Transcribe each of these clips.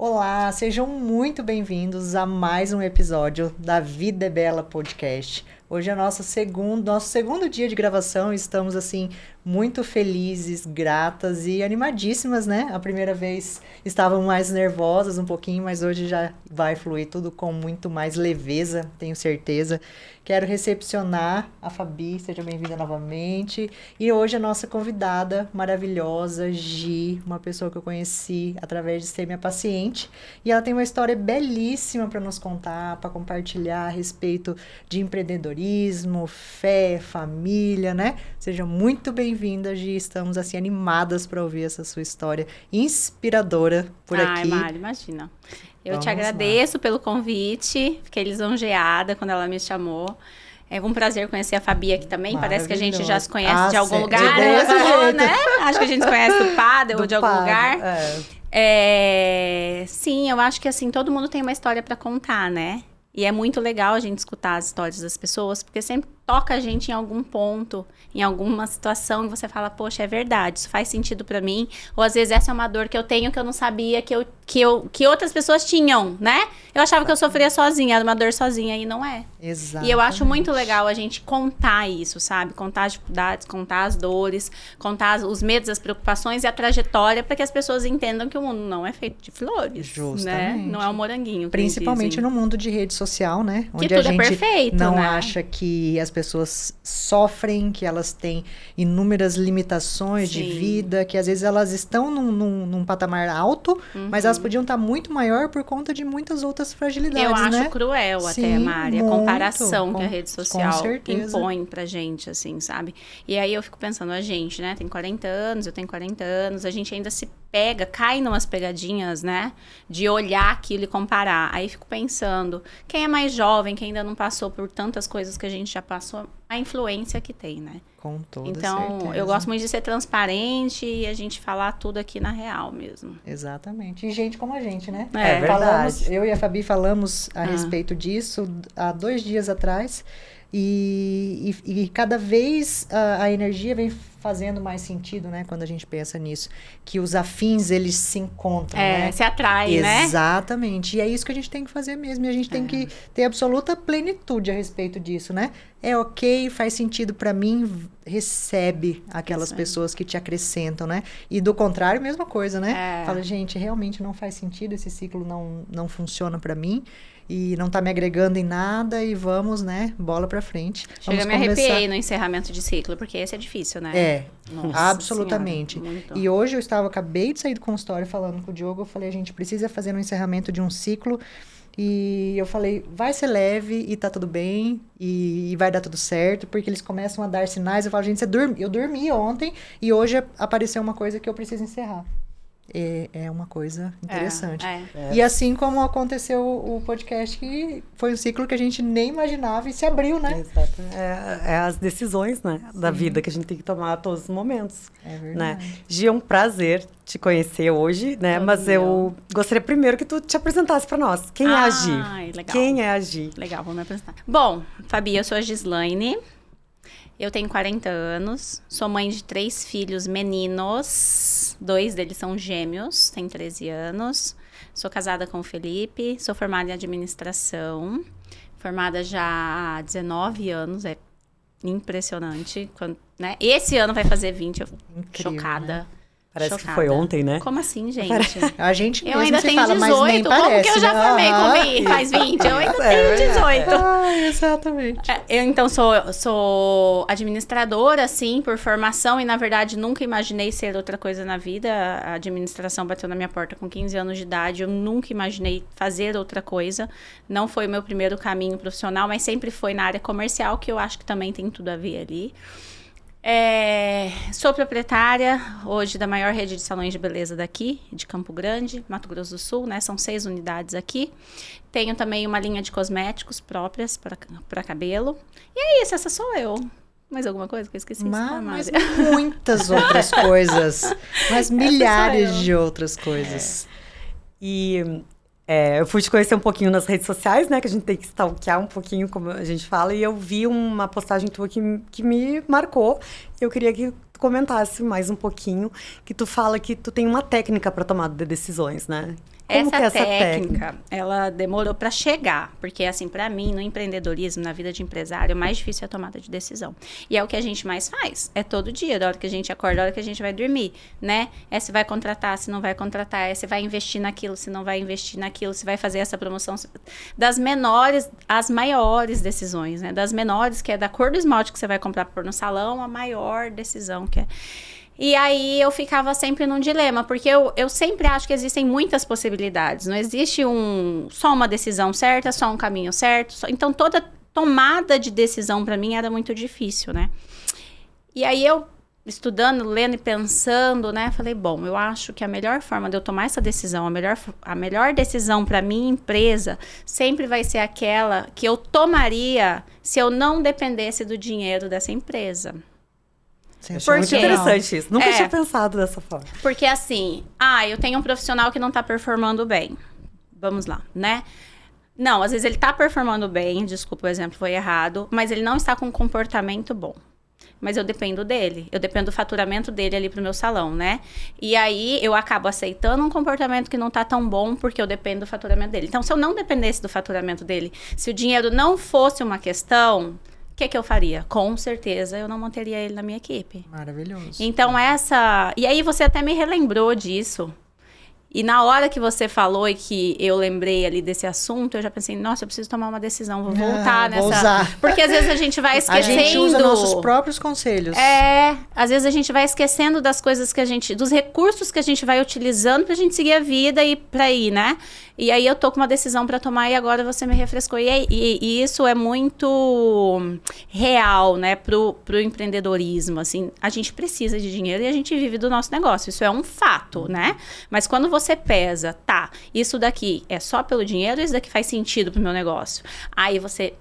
Olá, sejam muito bem-vindos a mais um episódio da Vida é Bela Podcast. Hoje é nosso segundo dia de gravação e estamos, assim, muito felizes, gratas e animadíssimas, né? A primeira vez estavam mais nervosas um pouquinho, mas hoje já vai fluir tudo com muito mais leveza, tenho certeza. Quero recepcionar a Fabi, seja bem-vinda novamente. E hoje a nossa convidada maravilhosa, Gi, uma pessoa que eu conheci através de ser minha paciente. E ela tem uma história belíssima para nos contar, para compartilhar a respeito de empreendedorismo, fé, família, né? Seja muito bem-vinda, Gi. Estamos assim animadas para ouvir essa sua história inspiradora por aqui. Ai, Mari, imagina. Eu Vamos te agradeço pelo convite, fiquei lisonjeada quando ela me chamou. É um prazer conhecer a Fabi aqui também. Parece que a gente já se conhece de algum lugar. Ela falou, né? Acho que a gente se conhece do Padel ou de algum lugar. Sim, eu acho que assim, todo mundo tem uma história para contar, né? E é muito legal a gente escutar as histórias das pessoas, porque sempre toca a gente em algum ponto, em alguma situação, e você fala, poxa, é verdade, isso faz sentido pra mim. Ou às vezes essa é uma dor que eu tenho que eu não sabia que outras pessoas tinham, né? Eu achava que eu sofria sozinha, era uma dor sozinha, e não é. Exatamente. E eu acho muito legal a gente contar isso, sabe? Contar as dificuldades, contar as dores, contar os medos, as preocupações e a trajetória, para que as pessoas entendam que o mundo não é feito de flores. Justamente. Né? Não é um moranguinho. Principalmente no mundo de rede social, né? Onde a gente não né? acha que as pessoas sofrem, que elas têm inúmeras limitações de vida, que às vezes elas estão num patamar alto, mas elas podiam estar muito maior por conta de muitas outras fragilidades, eu acho né? Cruel Sim, até, Mari, a comparação que a rede social certeza. impõe pra gente, assim, sabe? E aí eu fico pensando, a gente, né, tem 40 anos, eu tenho 40 anos, a gente ainda se pega, cai numas pegadinhas, né, de olhar aquilo e comparar. Aí fico pensando, quem é mais jovem, quem ainda não passou por tantas coisas que a gente já passou, a influência que tem, né? Com toda então, certeza. Eu gosto muito de ser transparente e a gente falar tudo aqui na real mesmo. Exatamente. E gente como a gente, né? É verdade. Eu e a Fabi falamos a respeito disso há 2 dias atrás. E cada vez a energia vem fazendo mais sentido, né? Quando a gente pensa nisso. Que os afins, eles se encontram, né? Se atraem, né? Exatamente. E é isso que a gente tem que fazer mesmo. E a gente tem que ter absoluta plenitude a respeito disso, né? É ok, faz sentido pra mim, recebe aquelas pessoas que te acrescentam, né? E do contrário, mesma coisa, né? Fala, gente, realmente não faz sentido, esse ciclo não funciona pra mim. E não tá me agregando em nada e vamos, né, bola pra frente. Chega, me arrepiei no encerramento de ciclo, porque esse é difícil, né? Nossa, absolutamente. Senhora, e hoje acabei de sair do consultório falando com o Diogo, eu falei, a gente precisa fazer um encerramento de um ciclo. E eu falei, vai ser leve e tá tudo bem e vai dar tudo certo, porque eles começam a dar sinais. Eu falo, gente, eu dormi ontem e hoje apareceu uma coisa que eu preciso encerrar. É uma coisa interessante. E assim como aconteceu o podcast, que foi um ciclo que a gente nem imaginava e se abriu, né? Exato. É as decisões, né, da vida que a gente tem que tomar a todos os momentos. É verdade. Né? Gi, é um prazer te conhecer hoje, né? Mas eu gostaria primeiro que tu te apresentasse para nós. Quem é a Gi? Legal. Quem é a Gi? Legal, vou me apresentar. Bom, Fabi, eu sou a Gislaine. Eu tenho 40 anos, sou mãe de 3 filhos meninos, 2 deles são gêmeos, têm 13 anos. Sou casada com o Felipe, sou formada em administração, formada já há 19 anos, é impressionante. Né? Esse ano vai fazer 20, eu Incrível, chocada. Né? Parece que foi ontem, né? Como assim, gente? A gente mesmo eu ainda tenho fala, 18. Mas nem parece, como que eu já formei faz 20? Eu ainda tenho 18. Exatamente. Eu, então, sou administradora, assim, por formação. E, na verdade, nunca imaginei ser outra coisa na vida. A administração bateu na minha porta com 15 anos de idade. Eu nunca imaginei fazer outra coisa. Não foi o meu primeiro caminho profissional, mas sempre foi na área comercial, que eu acho que também tem tudo a ver ali. Sou proprietária hoje da maior rede de salões de beleza daqui, de Campo Grande, Mato Grosso do Sul, né? São 6 unidades aqui. Tenho também uma linha de cosméticos próprias para cabelo. E é isso, essa sou eu. Mais alguma coisa que eu esqueci? Mas muitas outras coisas. Mas milhares de outras coisas. E eu fui te conhecer um pouquinho nas redes sociais, né? Que a gente tem que stalkear um pouquinho, como a gente fala. E eu vi uma postagem tua que me marcou. Eu queria que tu comentasse mais um pouquinho, que tu fala que tu tem uma técnica para tomada de decisões, né? Como que é essa técnica? Ela demorou para chegar, porque assim, para mim, no empreendedorismo, na vida de empresário, o mais difícil é a tomada de decisão. E é o que a gente mais faz, é todo dia, da hora que a gente acorda, da hora que a gente vai dormir, né? É se vai contratar, se não vai contratar, é se vai investir naquilo, se não vai investir naquilo, se vai fazer essa promoção, das menores às maiores decisões, né? Das menores, que é da cor do esmalte que você vai comprar por no salão, a maior decisão que é... E aí eu ficava sempre num dilema, porque eu sempre acho que existem muitas possibilidades. Não existe só uma decisão certa, só um caminho certo. Então, toda tomada de decisão para mim era muito difícil, né? E aí eu, estudando, lendo e pensando, né? Falei, bom, eu acho que a melhor forma de eu tomar essa decisão, a melhor decisão para minha empresa sempre vai ser aquela que eu tomaria se eu não dependesse do dinheiro dessa empresa. Achei muito interessante isso. Nunca tinha pensado dessa forma. Porque assim, eu tenho um profissional que não tá performando bem. Vamos lá, né? Não, às vezes ele tá performando bem, desculpa, o exemplo foi errado, mas ele não está com um comportamento bom. Mas eu dependo dele, eu dependo do faturamento dele ali pro meu salão, né? E aí eu acabo aceitando um comportamento que não tá tão bom porque eu dependo do faturamento dele. Então, se eu não dependesse do faturamento dele, se o dinheiro não fosse uma questão... O que eu faria? Com certeza eu não manteria ele na minha equipe. Maravilhoso. Então E aí você até me relembrou disso. E na hora que você falou e que eu lembrei ali desse assunto, eu já pensei, nossa, eu preciso tomar uma decisão, vou voltar nessa... Vou usar. Porque às vezes a gente vai esquecendo... A gente usa nossos próprios conselhos. Às vezes a gente vai esquecendo das coisas que a gente... Dos recursos que a gente vai utilizando pra gente seguir a vida e pra ir, né? E aí eu tô com uma decisão pra tomar e agora você me refrescou. E isso é muito real, né? Pro empreendedorismo, assim. A gente precisa de dinheiro e a gente vive do nosso negócio. Isso é um fato, né? Mas quando você pesa, isso daqui é só pelo dinheiro ou isso daqui faz sentido pro meu negócio? Aí você...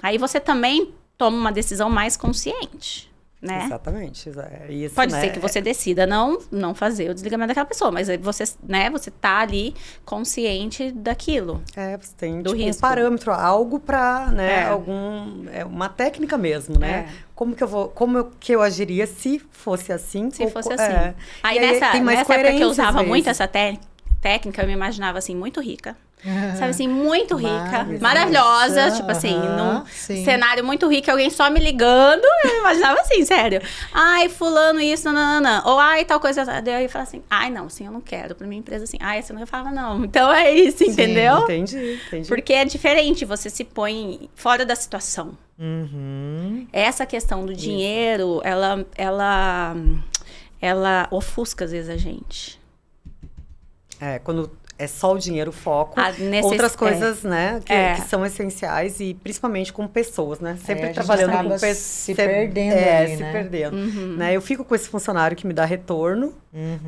Aí você também toma uma decisão mais consciente. Né? Exatamente. Isso, pode ser que você decida não fazer o desligamento daquela pessoa, mas aí você, né, você tá ali consciente daquilo. Você tem do risco. Um parâmetro, algo para, né, uma técnica mesmo, né? Como que eu agiria se fosse assim? Se fosse assim. Aí nessa época que eu usava muito essa técnica, eu me imaginava assim, muito rica. Sabe assim, muito rica, maravilhosa, tipo assim, num cenário muito rico, alguém só me ligando, eu me imaginava assim, sério. Ai, fulano isso, nananã. Ou ai, tal coisa. Daí eu ia falar assim, ai, não, assim, eu não quero pra minha empresa assim. Ai, assim, eu falava, não. Então é isso, entendeu? Entendi. Porque é diferente, você se põe fora da situação. Essa questão do dinheiro, ela ofusca às vezes a gente. Quando é só o dinheiro, o foco, outras coisas, né, que são essenciais e principalmente com pessoas, né? Sempre trabalhando com pessoas. Se perdendo aí, se perdendo. Né? Eu fico com esse funcionário que me dá retorno,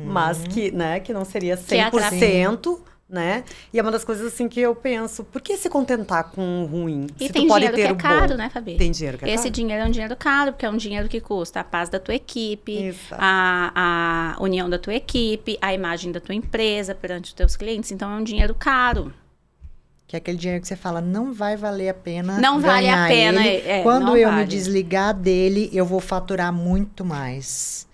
mas que não seria 100%, né? E é uma das coisas assim que eu penso, por que se contentar com o ruim? E se tem tu pode dinheiro ter que é caro, né, Fabi? Tem dinheiro que é caro. Esse dinheiro é um dinheiro caro, porque é um dinheiro que custa a paz da tua equipe, a união da tua equipe, a imagem da tua empresa perante os teus clientes. Então, é um dinheiro caro. Que é aquele dinheiro que você fala, não vai valer a pena. Não vale a pena. Quando eu me desligar dele, eu vou faturar muito mais.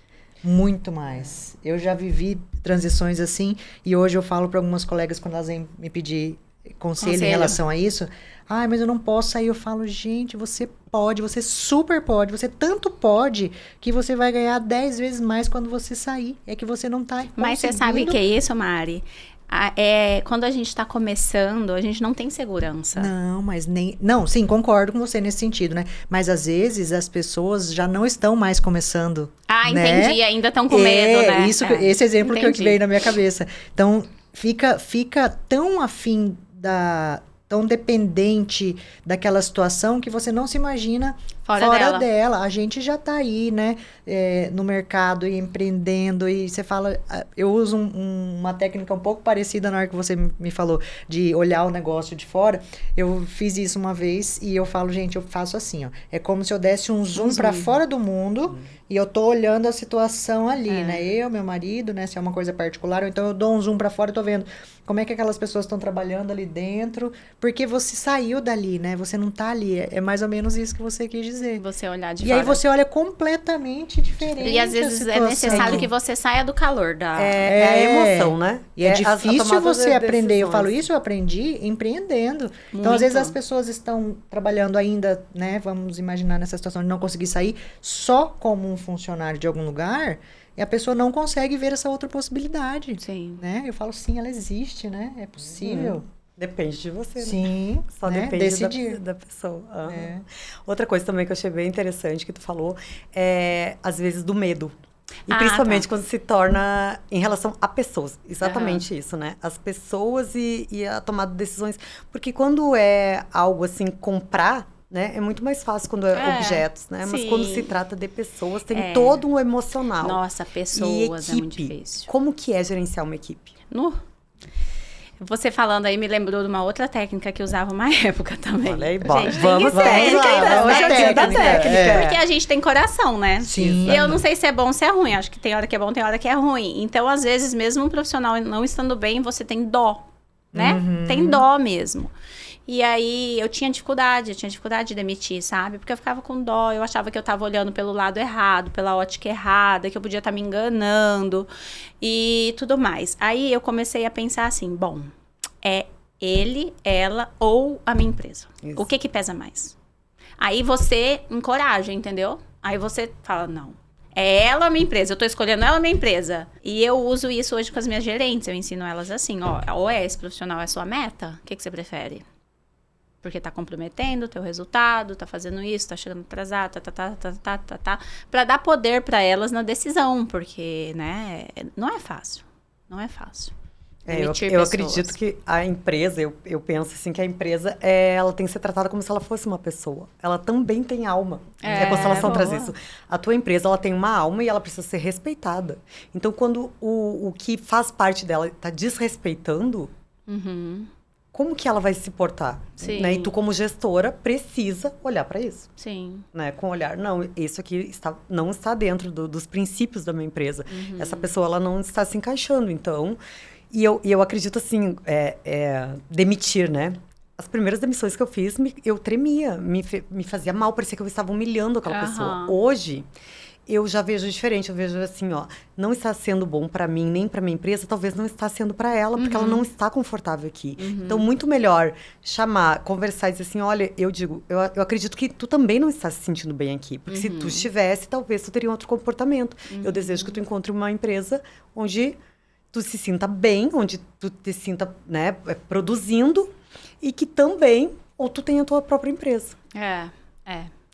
Muito mais. Eu já vivi transições assim, e hoje eu falo para algumas colegas quando elas vêm me pedir conselho em relação a isso. Ai, mas eu não posso sair. Eu falo, gente, você pode, você super pode, você tanto pode que você vai ganhar 10 vezes mais quando você sair. É que você não tá Mas você sabe o que é isso, Mari? Quando a gente está começando, a gente não tem segurança. Não, sim, concordo com você nesse sentido, né? Mas às vezes as pessoas já não estão mais começando. Entendi, né? ainda estão com medo, né? Esse exemplo que veio na minha cabeça. Então, fica tão afim tão dependente daquela situação que você não se imagina fora dela. A gente já tá aí, né, no mercado e empreendendo, e você fala, eu uso uma técnica um pouco parecida na hora que você me falou, de olhar o negócio de fora. Eu fiz isso uma vez e eu falo, gente, eu faço assim, ó, é como se eu desse um zoom para fora do mundo E eu tô olhando a situação ali, né? Eu, meu marido, né? Se é uma coisa particular, ou então eu dou um zoom pra fora e tô vendo como é que aquelas pessoas estão trabalhando ali dentro, porque você saiu dali, né? Você não tá ali. É mais ou menos isso que você quis dizer. Você olhar de E fora. aí você olha completamente diferente. E às vezes é necessário que você saia do calor da... É a emoção, né? E é difícil você aprender. Eu falo decisões. isso, eu aprendi empreendendo. Então, Muito. às vezes, as pessoas estão trabalhando ainda, né? Vamos imaginar nessa situação de não conseguir sair só como um funcionário de algum lugar, e a pessoa não consegue ver essa outra possibilidade. Sim. Né? Eu falo, sim, ela existe, né? É possível. Depende de você, né? Sim, Só né? depende Decidir. da pessoa. Aham. É. Outra coisa também que eu achei bem interessante que tu falou é, às vezes, do medo. E Ah, principalmente tá. quando se torna em relação a pessoas. Exatamente isso, né? As pessoas e a tomada de decisões. Porque quando é algo assim, comprar, né? É muito mais fácil quando é objetos, né? Mas sim. quando se trata de pessoas, tem todo um emocional. Nossa, E pessoas é muito equipe. difícil. Como que é gerenciar uma equipe? Você falando aí me lembrou de uma outra técnica que eu usava uma época também. Olha aí, Gente, vamos, tem vamos, que ser, vamos lá, então, vamos hoje é o à dia da técnica. técnica. Porque a gente tem coração, né? Sim. Eu não sei se é bom ou se é ruim. Acho que tem hora que é bom, tem hora que é ruim. Então, às vezes, mesmo um profissional não estando bem, você tem dó, né? Tem dó mesmo. E aí, eu tinha dificuldade de demitir, sabe? Porque eu ficava com dó, eu achava que eu tava olhando pelo lado errado, pela ótica errada, que eu podia estar me enganando e tudo mais. Aí, eu comecei a pensar assim, bom, é ele, ela ou a minha empresa. Isso. O que pesa mais? Aí você encoraja, entendeu? Aí você fala, não, é ela ou a minha empresa? Eu tô escolhendo ela ou a minha empresa? E eu uso isso hoje com as minhas gerentes. Eu ensino elas assim, ó, ou é esse profissional, é a sua meta? O que você prefere? Porque tá comprometendo o teu resultado, tá fazendo isso, tá chegando atrasado, pra dar poder pra elas na decisão, porque, né, não é fácil. Não é fácil. Eu acredito que a empresa, eu penso assim, que a empresa, ela tem que ser tratada como se ela fosse uma pessoa. Ela também tem alma. A Constelação traz isso. A tua empresa, ela tem uma alma e ela precisa ser respeitada. Então, quando o que faz parte dela está desrespeitando, como que ela vai se portar? Sim. Né? E tu, como gestora, precisa olhar para isso. Sim. Né? Com olhar, não, isso aqui não está dentro dos princípios da minha empresa. Essa pessoa, ela não está se encaixando, então... E eu acredito, assim, demitir, né? As primeiras demissões que eu fiz, eu tremia, me fazia mal, parecia que eu estava humilhando aquela pessoa. Hoje, eu já vejo diferente, eu vejo assim, ó, não está sendo bom para mim, nem para minha empresa, talvez não está sendo para ela, porque ela não está confortável aqui. Então, muito melhor chamar, conversar e dizer assim, olha, eu acredito que tu também não está se sentindo bem aqui, porque se tu estivesse, talvez tu teria outro comportamento. Eu desejo que tu encontre uma empresa onde tu se sinta bem, onde tu te sinta, né, produzindo e que também, ou tu tenha a tua própria empresa.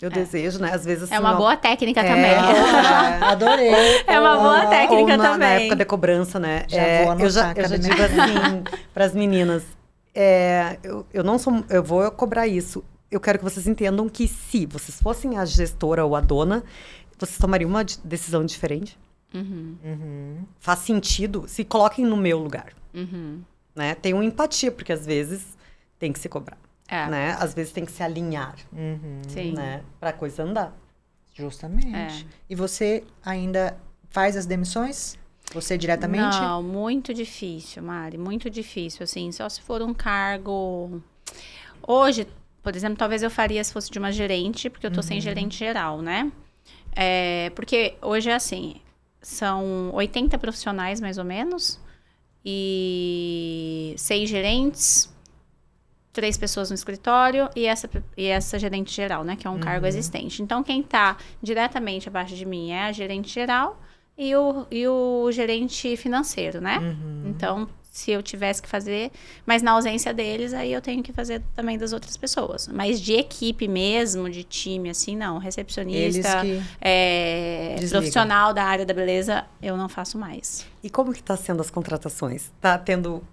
Eu desejo, né, às vezes assim... É uma boa técnica também. Adorei. É uma boa técnica também. Na época da cobrança, né? Eu já digo assim para as meninas, eu vou cobrar isso. Eu quero que vocês entendam que se vocês fossem a gestora ou a dona, vocês tomariam uma decisão diferente. Faz sentido? Se coloquem no meu lugar. Né? Tenham empatia, porque às vezes tem que se cobrar. Né? Às vezes tem que se alinhar. Sim. Né? Pra coisa andar. Justamente. E você ainda faz as demissões? Você diretamente? Não, muito difícil, Mari. Muito difícil, assim. Só se for um cargo... Hoje, por exemplo, talvez eu faria se fosse de uma gerente, porque eu tô sem gerente geral, né? Porque hoje é assim... São 80 profissionais, mais ou menos, e 6 gerentes, 3 pessoas no escritório e essa gerente geral, né, que é um cargo existente. Então, quem está diretamente abaixo de mim é a gerente geral e o gerente financeiro, né? Então, se eu tivesse que fazer, mas na ausência deles, aí eu tenho que fazer também das outras pessoas. Mas de equipe mesmo, de time, assim, não. Recepcionista, profissional da área da beleza, eu não faço mais. E como que tá sendo as contratações? Tá tendo...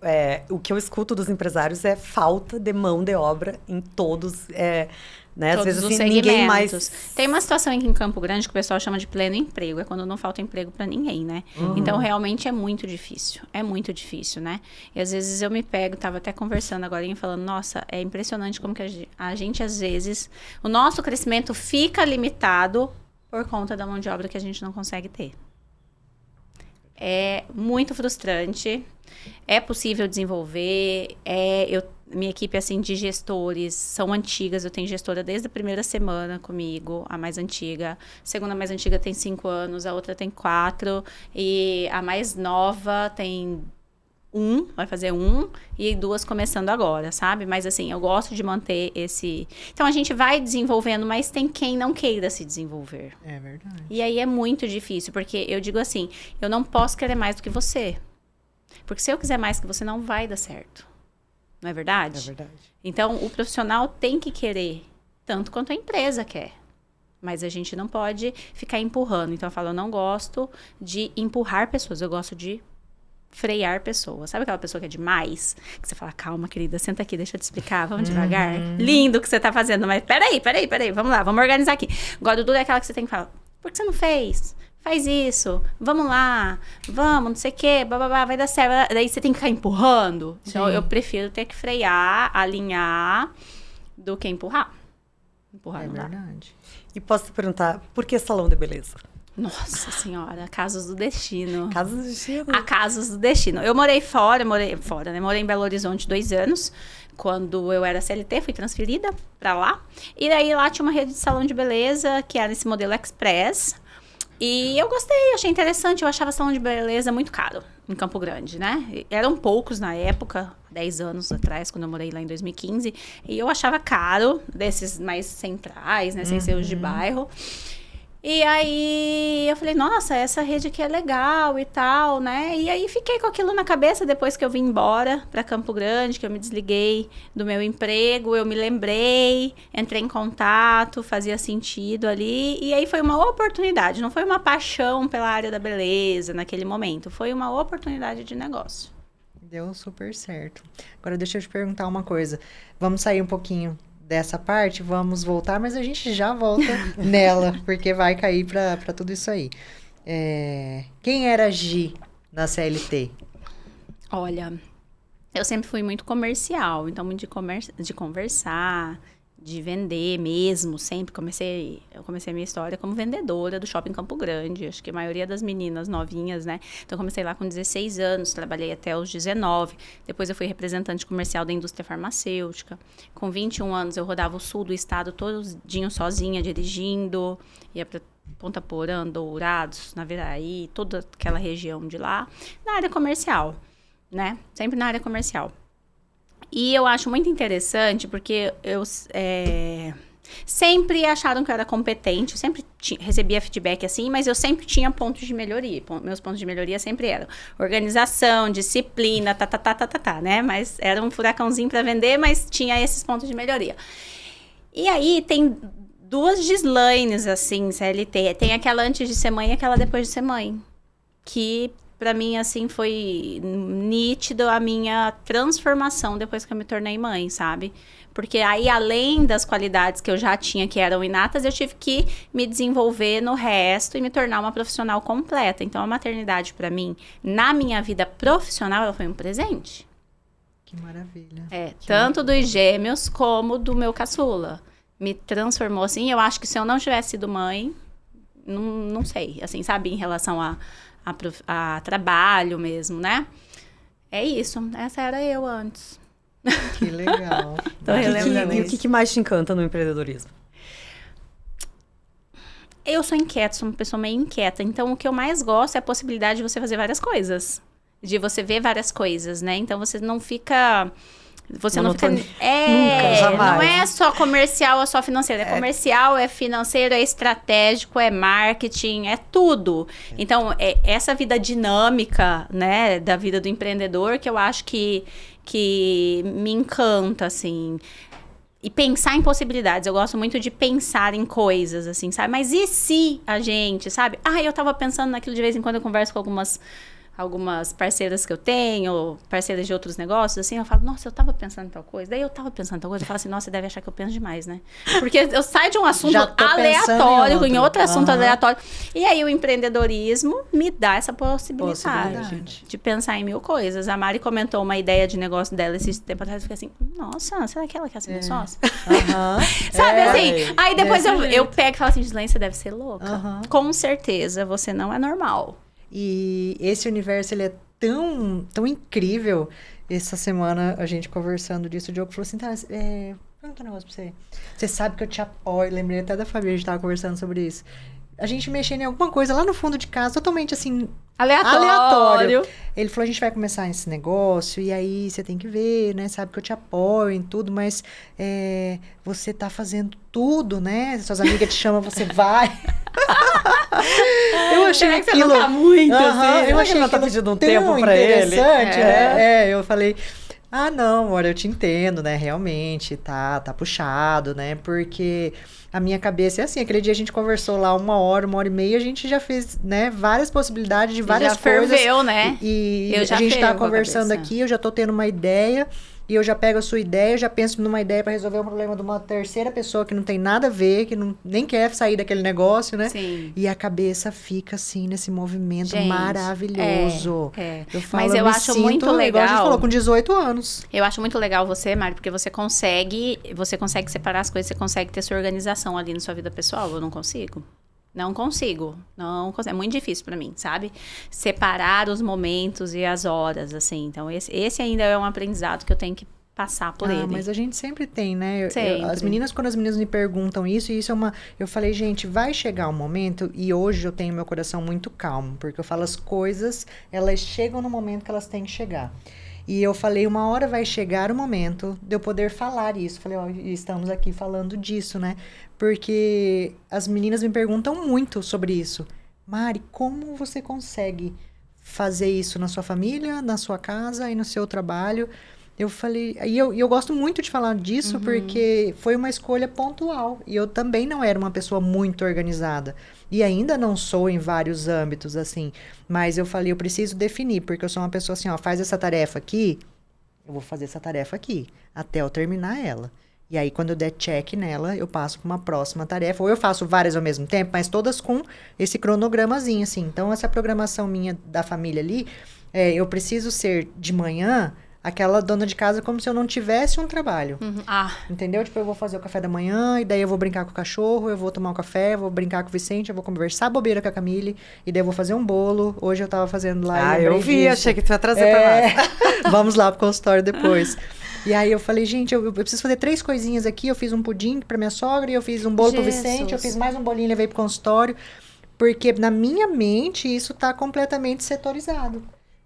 o que eu escuto dos empresários é falta de mão de obra em todos... né? Às vezes, assim, ninguém mais... Tem uma situação aqui em Campo Grande que o pessoal chama de pleno emprego. É quando não falta emprego para ninguém, né? Então, realmente, é muito difícil. É muito difícil, né? E, às vezes, eu me pego... Tava até conversando agora, falando... Nossa, é impressionante como que a gente, às vezes... O nosso crescimento fica limitado por conta da mão de obra que a gente não consegue ter. É muito frustrante. É possível desenvolver. Minha equipe assim, de gestores são antigas. Eu tenho gestora desde a primeira semana comigo, a mais antiga. A segunda mais antiga tem 5 anos, a outra tem 4. E a mais nova tem vai fazer 1, e 2 começando agora, sabe? Mas assim, eu gosto de manter esse... Então, a gente vai desenvolvendo, mas tem quem não queira se desenvolver. É verdade. E aí é muito difícil, porque eu digo assim, eu não posso querer mais do que você. Porque se eu quiser mais que você, não vai dar certo. Não é verdade? É verdade. Então, o profissional tem que querer, tanto quanto a empresa quer. Mas a gente não pode ficar empurrando. Então, eu falo, eu não gosto de empurrar pessoas, eu gosto de frear pessoas. Sabe aquela pessoa que é demais? Que você fala, calma, querida, senta aqui, deixa eu te explicar, vamos devagar. Lindo o que você tá fazendo, mas peraí, vamos lá, vamos organizar aqui. Agora, o duro é aquela que você tem que falar, por que você não fez? Faz isso, vamos lá, vamos, não sei o quê, bababá, vai dar certo. Daí você tem que ficar empurrando. Sim. Então, eu prefiro ter que frear, alinhar, do que empurrar. Empurrar não dá. Verdade. E posso te perguntar, por que salão de beleza? Nossa senhora, casos do destino. Casos do destino. A casos do destino. Eu morei fora, né? Morei em Belo Horizonte 2 anos. Quando eu era CLT, fui transferida pra lá. E daí lá tinha uma rede de salão de beleza, que era esse modelo Express. E eu gostei, achei interessante. Eu achava salão de beleza muito caro em Campo Grande, né? Eram poucos na época, 10 anos atrás, quando eu morei lá em 2015. E eu achava caro, desses mais centrais, né? Sem ser os de bairro. E aí eu falei, nossa, essa rede aqui é legal e tal, né? E aí fiquei com aquilo na cabeça depois que eu vim embora para Campo Grande, que eu me desliguei do meu emprego, eu me lembrei, entrei em contato, fazia sentido ali. E aí foi uma oportunidade, não foi uma paixão pela área da beleza naquele momento, foi uma oportunidade de negócio. Deu super certo. Agora deixa eu te perguntar uma coisa. Vamos sair um pouquinho dessa parte, vamos voltar, mas a gente já volta nela, porque vai cair para tudo isso aí. Quem era a Gi na CLT? Olha, eu sempre fui muito comercial, então muito de conversar, de vender mesmo, sempre eu comecei a minha história como vendedora do Shopping Campo Grande, acho que a maioria das meninas novinhas, né? Então, eu comecei lá com 16 anos, trabalhei até os 19, depois eu fui representante comercial da indústria farmacêutica. Com 21 anos, eu rodava o sul do estado todinho sozinha, dirigindo, ia para Ponta Porã, Dourados, Naviraí, toda aquela região de lá, na área comercial, né? Sempre na área comercial. E eu acho muito interessante, porque sempre acharam que eu era competente, sempre recebia feedback assim, mas eu sempre tinha pontos de melhoria. Meus pontos de melhoria sempre eram organização, disciplina, né? Mas era um furacãozinho para vender, mas tinha esses pontos de melhoria. E aí tem 2 Gislaines, assim, CLT. Tem aquela antes de ser mãe e aquela depois de ser mãe. Que... Pra mim, assim, foi nítido a minha transformação depois que eu me tornei mãe, sabe? Porque aí, além das qualidades que eu já tinha, que eram inatas, eu tive que me desenvolver no resto e me tornar uma profissional completa. Então, a maternidade, pra mim, na minha vida profissional, ela foi um presente. Que maravilha. Tanto dos gêmeos como do meu caçula. Me transformou, assim. Eu acho que se eu não tivesse sido mãe, não sei, assim, sabe? Em relação a trabalho mesmo, né? É isso. Essa era eu antes. Que legal. Tô relembrando isso. E o que mais te encanta no empreendedorismo? Eu sou inquieta, sou uma pessoa meio inquieta. Então, o que eu mais gosto é a possibilidade de você fazer várias coisas. De você ver várias coisas, né? Então, você não fica... Você não fica... Nunca, jamais. Não é só comercial ou só financeiro. É comercial, é financeiro, é estratégico, é marketing, é tudo. Então, essa vida dinâmica, né, da vida do empreendedor, que eu acho que me encanta, assim. E pensar em possibilidades. Eu gosto muito de pensar em coisas, assim, sabe? Mas e se a gente, sabe? Eu tava pensando naquilo de vez em quando, eu converso com algumas parceiras que eu tenho, parceiras de outros negócios, assim, eu falo, nossa, eu tava pensando em tal coisa. Daí eu tava pensando em tal coisa, eu falo assim, nossa, você deve achar que eu penso demais, né? Porque eu saio de um assunto aleatório, em outro assunto aleatório. E aí o empreendedorismo me dá essa possibilidade de pensar em mil coisas. A Mari comentou uma ideia de negócio dela esse tempo atrás, eu fiquei assim, nossa, será que ela quer ser minha sócia? Sabe, assim? Aí depois eu pego e falo assim, Gislaine, você deve ser louca. Com certeza, você não é normal. E esse universo, ele é tão incrível. Essa semana, a gente conversando disso, o Diogo falou assim, tá, pergunta um negócio pra você. Você sabe que eu te apoio. Lembrei até da Fabi, a gente tava conversando sobre isso. A gente mexendo em alguma coisa lá no fundo de casa, totalmente assim... Aleatório. Ele falou, a gente vai começar esse negócio, e aí você tem que ver, né? Sabe que eu te apoio em tudo, mas você tá fazendo tudo, né? Suas amigas te chamam, você vai. Eu achei Será aquilo... que você não tá muito, assim? Eu achei que ela tá pedindo um tempo pra ele. Né? Eu falei... Ah, não, amor, eu te entendo, né? Realmente, tá puxado, né? Porque a minha cabeça é assim, aquele dia a gente conversou lá 1 hora, 1h30, a gente já fez, né, várias possibilidades de várias coisas. Já ferveu, né? E a gente tá conversando aqui, eu já tô tendo uma ideia, e eu já pego a sua ideia, eu já penso numa ideia para resolver um problema de uma terceira pessoa que não tem nada a ver, que nem quer sair daquele negócio, né? Sim. E a cabeça fica assim, nesse movimento maravilhoso. Eu falo, mas eu acho muito legal. A gente falou com 18 anos. Eu acho muito legal você, Mari, porque você consegue separar as coisas, você consegue ter sua organização ali na sua vida pessoal. Eu não consigo. Não consigo. É muito difícil pra mim, sabe? Separar os momentos e as horas, assim. Então, esse ainda é um aprendizado que eu tenho que passar por ele. Mas a gente sempre tem, né? Sempre. Quando as meninas me perguntam isso, e isso é uma... Eu falei, gente, vai chegar um momento, e hoje eu tenho meu coração muito calmo, porque eu falo, as coisas, elas chegam no momento que elas têm que chegar. E eu falei, uma hora vai chegar o momento de eu poder falar isso. Falei, estamos aqui falando disso, né? Porque as meninas me perguntam muito sobre isso. Mari, como você consegue fazer isso na sua família, na sua casa e no seu trabalho? Eu falei... E eu gosto muito de falar disso, porque foi uma escolha pontual. E eu também não era uma pessoa muito organizada. E ainda não sou em vários âmbitos, assim. Mas eu falei, eu preciso definir, porque eu sou uma pessoa assim, faz essa tarefa aqui, eu vou fazer essa tarefa aqui, até eu terminar ela. E aí, quando eu der check nela, eu passo para uma próxima tarefa. Ou eu faço várias ao mesmo tempo, mas todas com esse cronogramazinho, assim. Então, essa programação minha da família ali, eu preciso ser de manhã... aquela dona de casa como se eu não tivesse um trabalho. Entendeu? Tipo, eu vou fazer o café da manhã, e daí eu vou brincar com o cachorro, eu vou tomar um café, eu vou brincar com o Vicente, eu vou conversar bobeira com a Camille, e daí eu vou fazer um bolo. Hoje eu tava fazendo lá. Eu vi, disso. Achei que tu ia trazer pra nós. Vamos lá pro consultório depois. E aí eu falei, gente, eu preciso fazer 3 coisinhas aqui. Eu fiz um pudim pra minha sogra, e eu fiz um bolo pro Vicente, eu fiz mais um bolinho e levei pro consultório. Porque na minha mente isso tá completamente setorizado.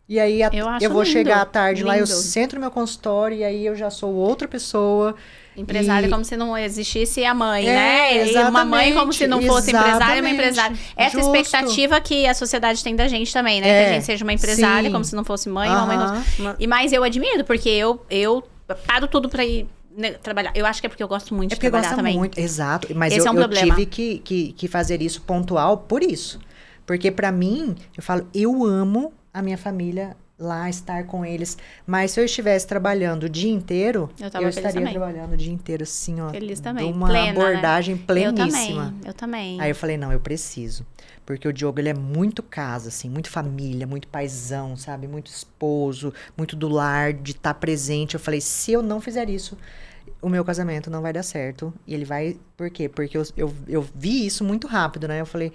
E aí eu vou chegar à tarde lá, eu sento no meu consultório e aí eu já sou outra pessoa. Empresária como se não existisse a mãe, né? Exatamente, e uma mãe como se não fosse empresária, uma empresária. Essa expectativa que a sociedade tem da gente também, né? Que a gente seja uma empresária, como se não fosse mãe, uma mãe como... Mas eu admiro, porque eu paro tudo pra ir trabalhar. Eu acho que é porque eu gosto muito de trabalhar também. Muito, exato. Mas esse eu é um problema. Tive que fazer isso pontual por isso. Porque pra mim, eu falo, eu amo a minha família lá, estar com eles. Mas se eu estivesse trabalhando o dia inteiro, eu estaria trabalhando o dia inteiro, assim, feliz também. Uma abordagem pleníssima. Eu também. Aí eu falei, não, eu preciso. Porque o Diogo, ele é muito casa, assim, muito família, muito paizão, sabe? Muito esposo, muito do lar, de estar presente. Eu falei, se eu não fizer isso, o meu casamento não vai dar certo. E ele vai... Por quê? Porque eu vi isso muito rápido, né? Eu falei...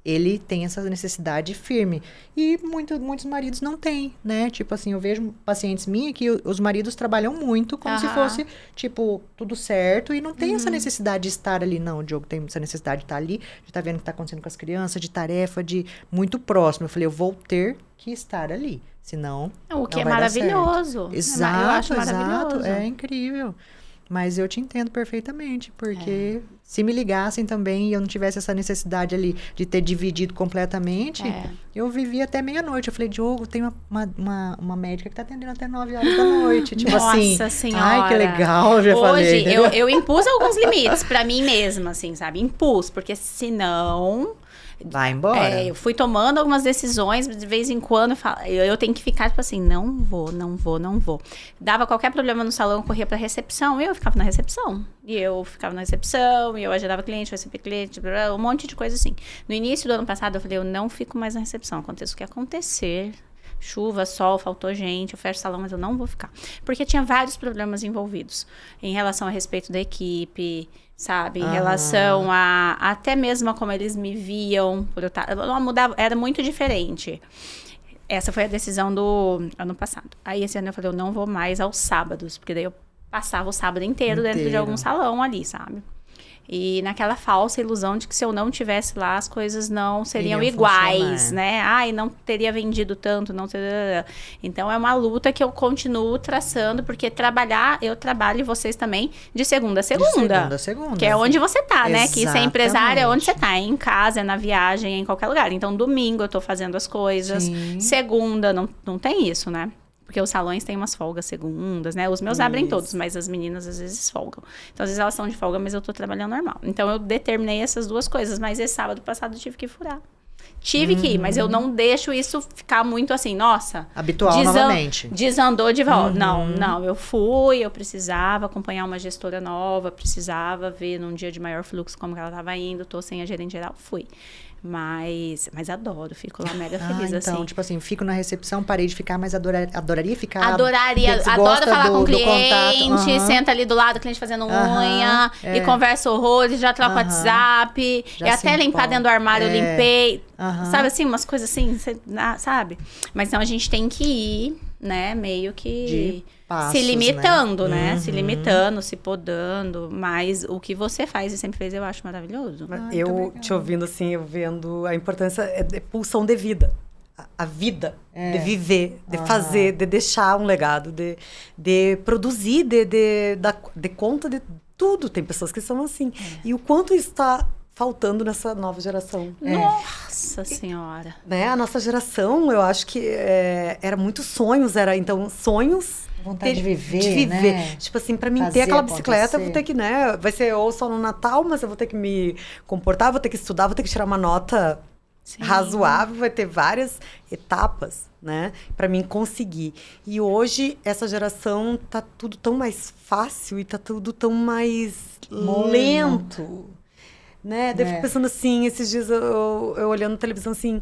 Ele tem essa necessidade firme. E muitos maridos não têm, né? Tipo assim, eu vejo pacientes minhas que os maridos trabalham muito como se fosse, tipo, tudo certo. E não tem essa necessidade de estar ali. Não, o Diogo tem essa necessidade de estar ali, de estar vendo o que está acontecendo com as crianças, de tarefa, de muito próximo. Eu falei, eu vou ter que estar ali. Senão, o que é maravilhoso. Exato, eu acho maravilhoso. É incrível. Mas eu te entendo perfeitamente, porque Se me ligassem também e eu não tivesse essa necessidade ali de ter dividido completamente, eu vivia até meia-noite. Eu falei, Diogo, tem uma médica que tá atendendo até 9 horas da noite. Tipo assim, Nossa Senhora. Ai, que legal, já falei. Hoje, eu impus alguns limites pra mim mesma, assim, sabe? Impus, porque senão... Vai embora. Eu fui tomando algumas decisões, de vez em quando eu tenho que ficar, tipo assim, não vou. Dava qualquer problema no salão, eu corria pra recepção, e eu ficava na recepção. E eu agendava cliente, eu recebia cliente, um monte de coisa assim. No início do ano passado, eu falei, eu não fico mais na recepção, aconteça o que acontecer. Chuva, sol, faltou gente, eu fecho o salão, mas eu não vou ficar. Porque tinha vários problemas envolvidos. Em relação a respeito da equipe, sabe? Em relação a até mesmo a como eles me viam. Era muito diferente. Essa foi a decisão do ano passado. Aí esse ano eu falei, eu não vou mais aos sábados. Porque daí eu passava o sábado inteiro dentro de algum salão ali, sabe? E naquela falsa ilusão de que se eu não tivesse lá, as coisas não seriam iguais, né? Ai, não teria vendido tanto, não teria... Então, é uma luta que eu continuo traçando, porque eu trabalho, e vocês também, de segunda a segunda. De segunda a segunda. Que é onde você tá, né? Que ser empresária é onde você tá. É em casa, é na viagem, é em qualquer lugar. Então, domingo eu tô fazendo as coisas. Sim. Segunda, não tem isso, né? Porque os salões têm umas folgas segundas, né? Os meus abrem todos, mas as meninas às vezes folgam. Então, às vezes elas estão de folga, mas eu tô trabalhando normal. Então, eu determinei essas duas coisas. Mas esse sábado passado eu tive que furar. Tive que ir, mas eu não deixo isso ficar muito assim, nossa... Habitual novamente. Desandou de volta. Não, eu precisava acompanhar uma gestora nova, precisava ver num dia de maior fluxo como que ela estava indo, tô sem a gerente geral, fui. Mas adoro, fico lá mega feliz, então, assim. tipo assim, fico na recepção, parei de ficar, mas adoraria ficar. Adoro falar com o cliente, senta ali do lado, o cliente fazendo unha, e conversa horrores, já troca WhatsApp, e até limpar dentro do armário, eu limpei. Sabe assim, umas coisas assim, sabe? Mas então a gente tem que ir, né, meio que... Passos, se limitando, né? Se limitando, se podando. Mas o que você faz e sempre fez, eu acho maravilhoso. Eu te ouvindo assim, eu vendo a importância de pulsão de vida. A vida, de viver, de fazer, de deixar um legado, de produzir, de dar conta de tudo. Tem pessoas que são assim. E o quanto isso está faltando nessa nova geração. Nossa Senhora! Né? A nossa geração, eu acho que era muitos sonhos. Então, sonhos... Vontade de viver, né? Tipo assim, pra mim ter aquela bicicleta, eu vou ter que, né? Vai ser ou só no Natal, mas eu vou ter que me comportar, vou ter que estudar, vou ter que tirar uma nota razoável, vai ter várias etapas, né? Pra mim conseguir. E hoje, essa geração, tá tudo tão mais fácil e tá tudo tão mais lento, né? Daí eu fico pensando assim, esses dias eu olhando na televisão assim...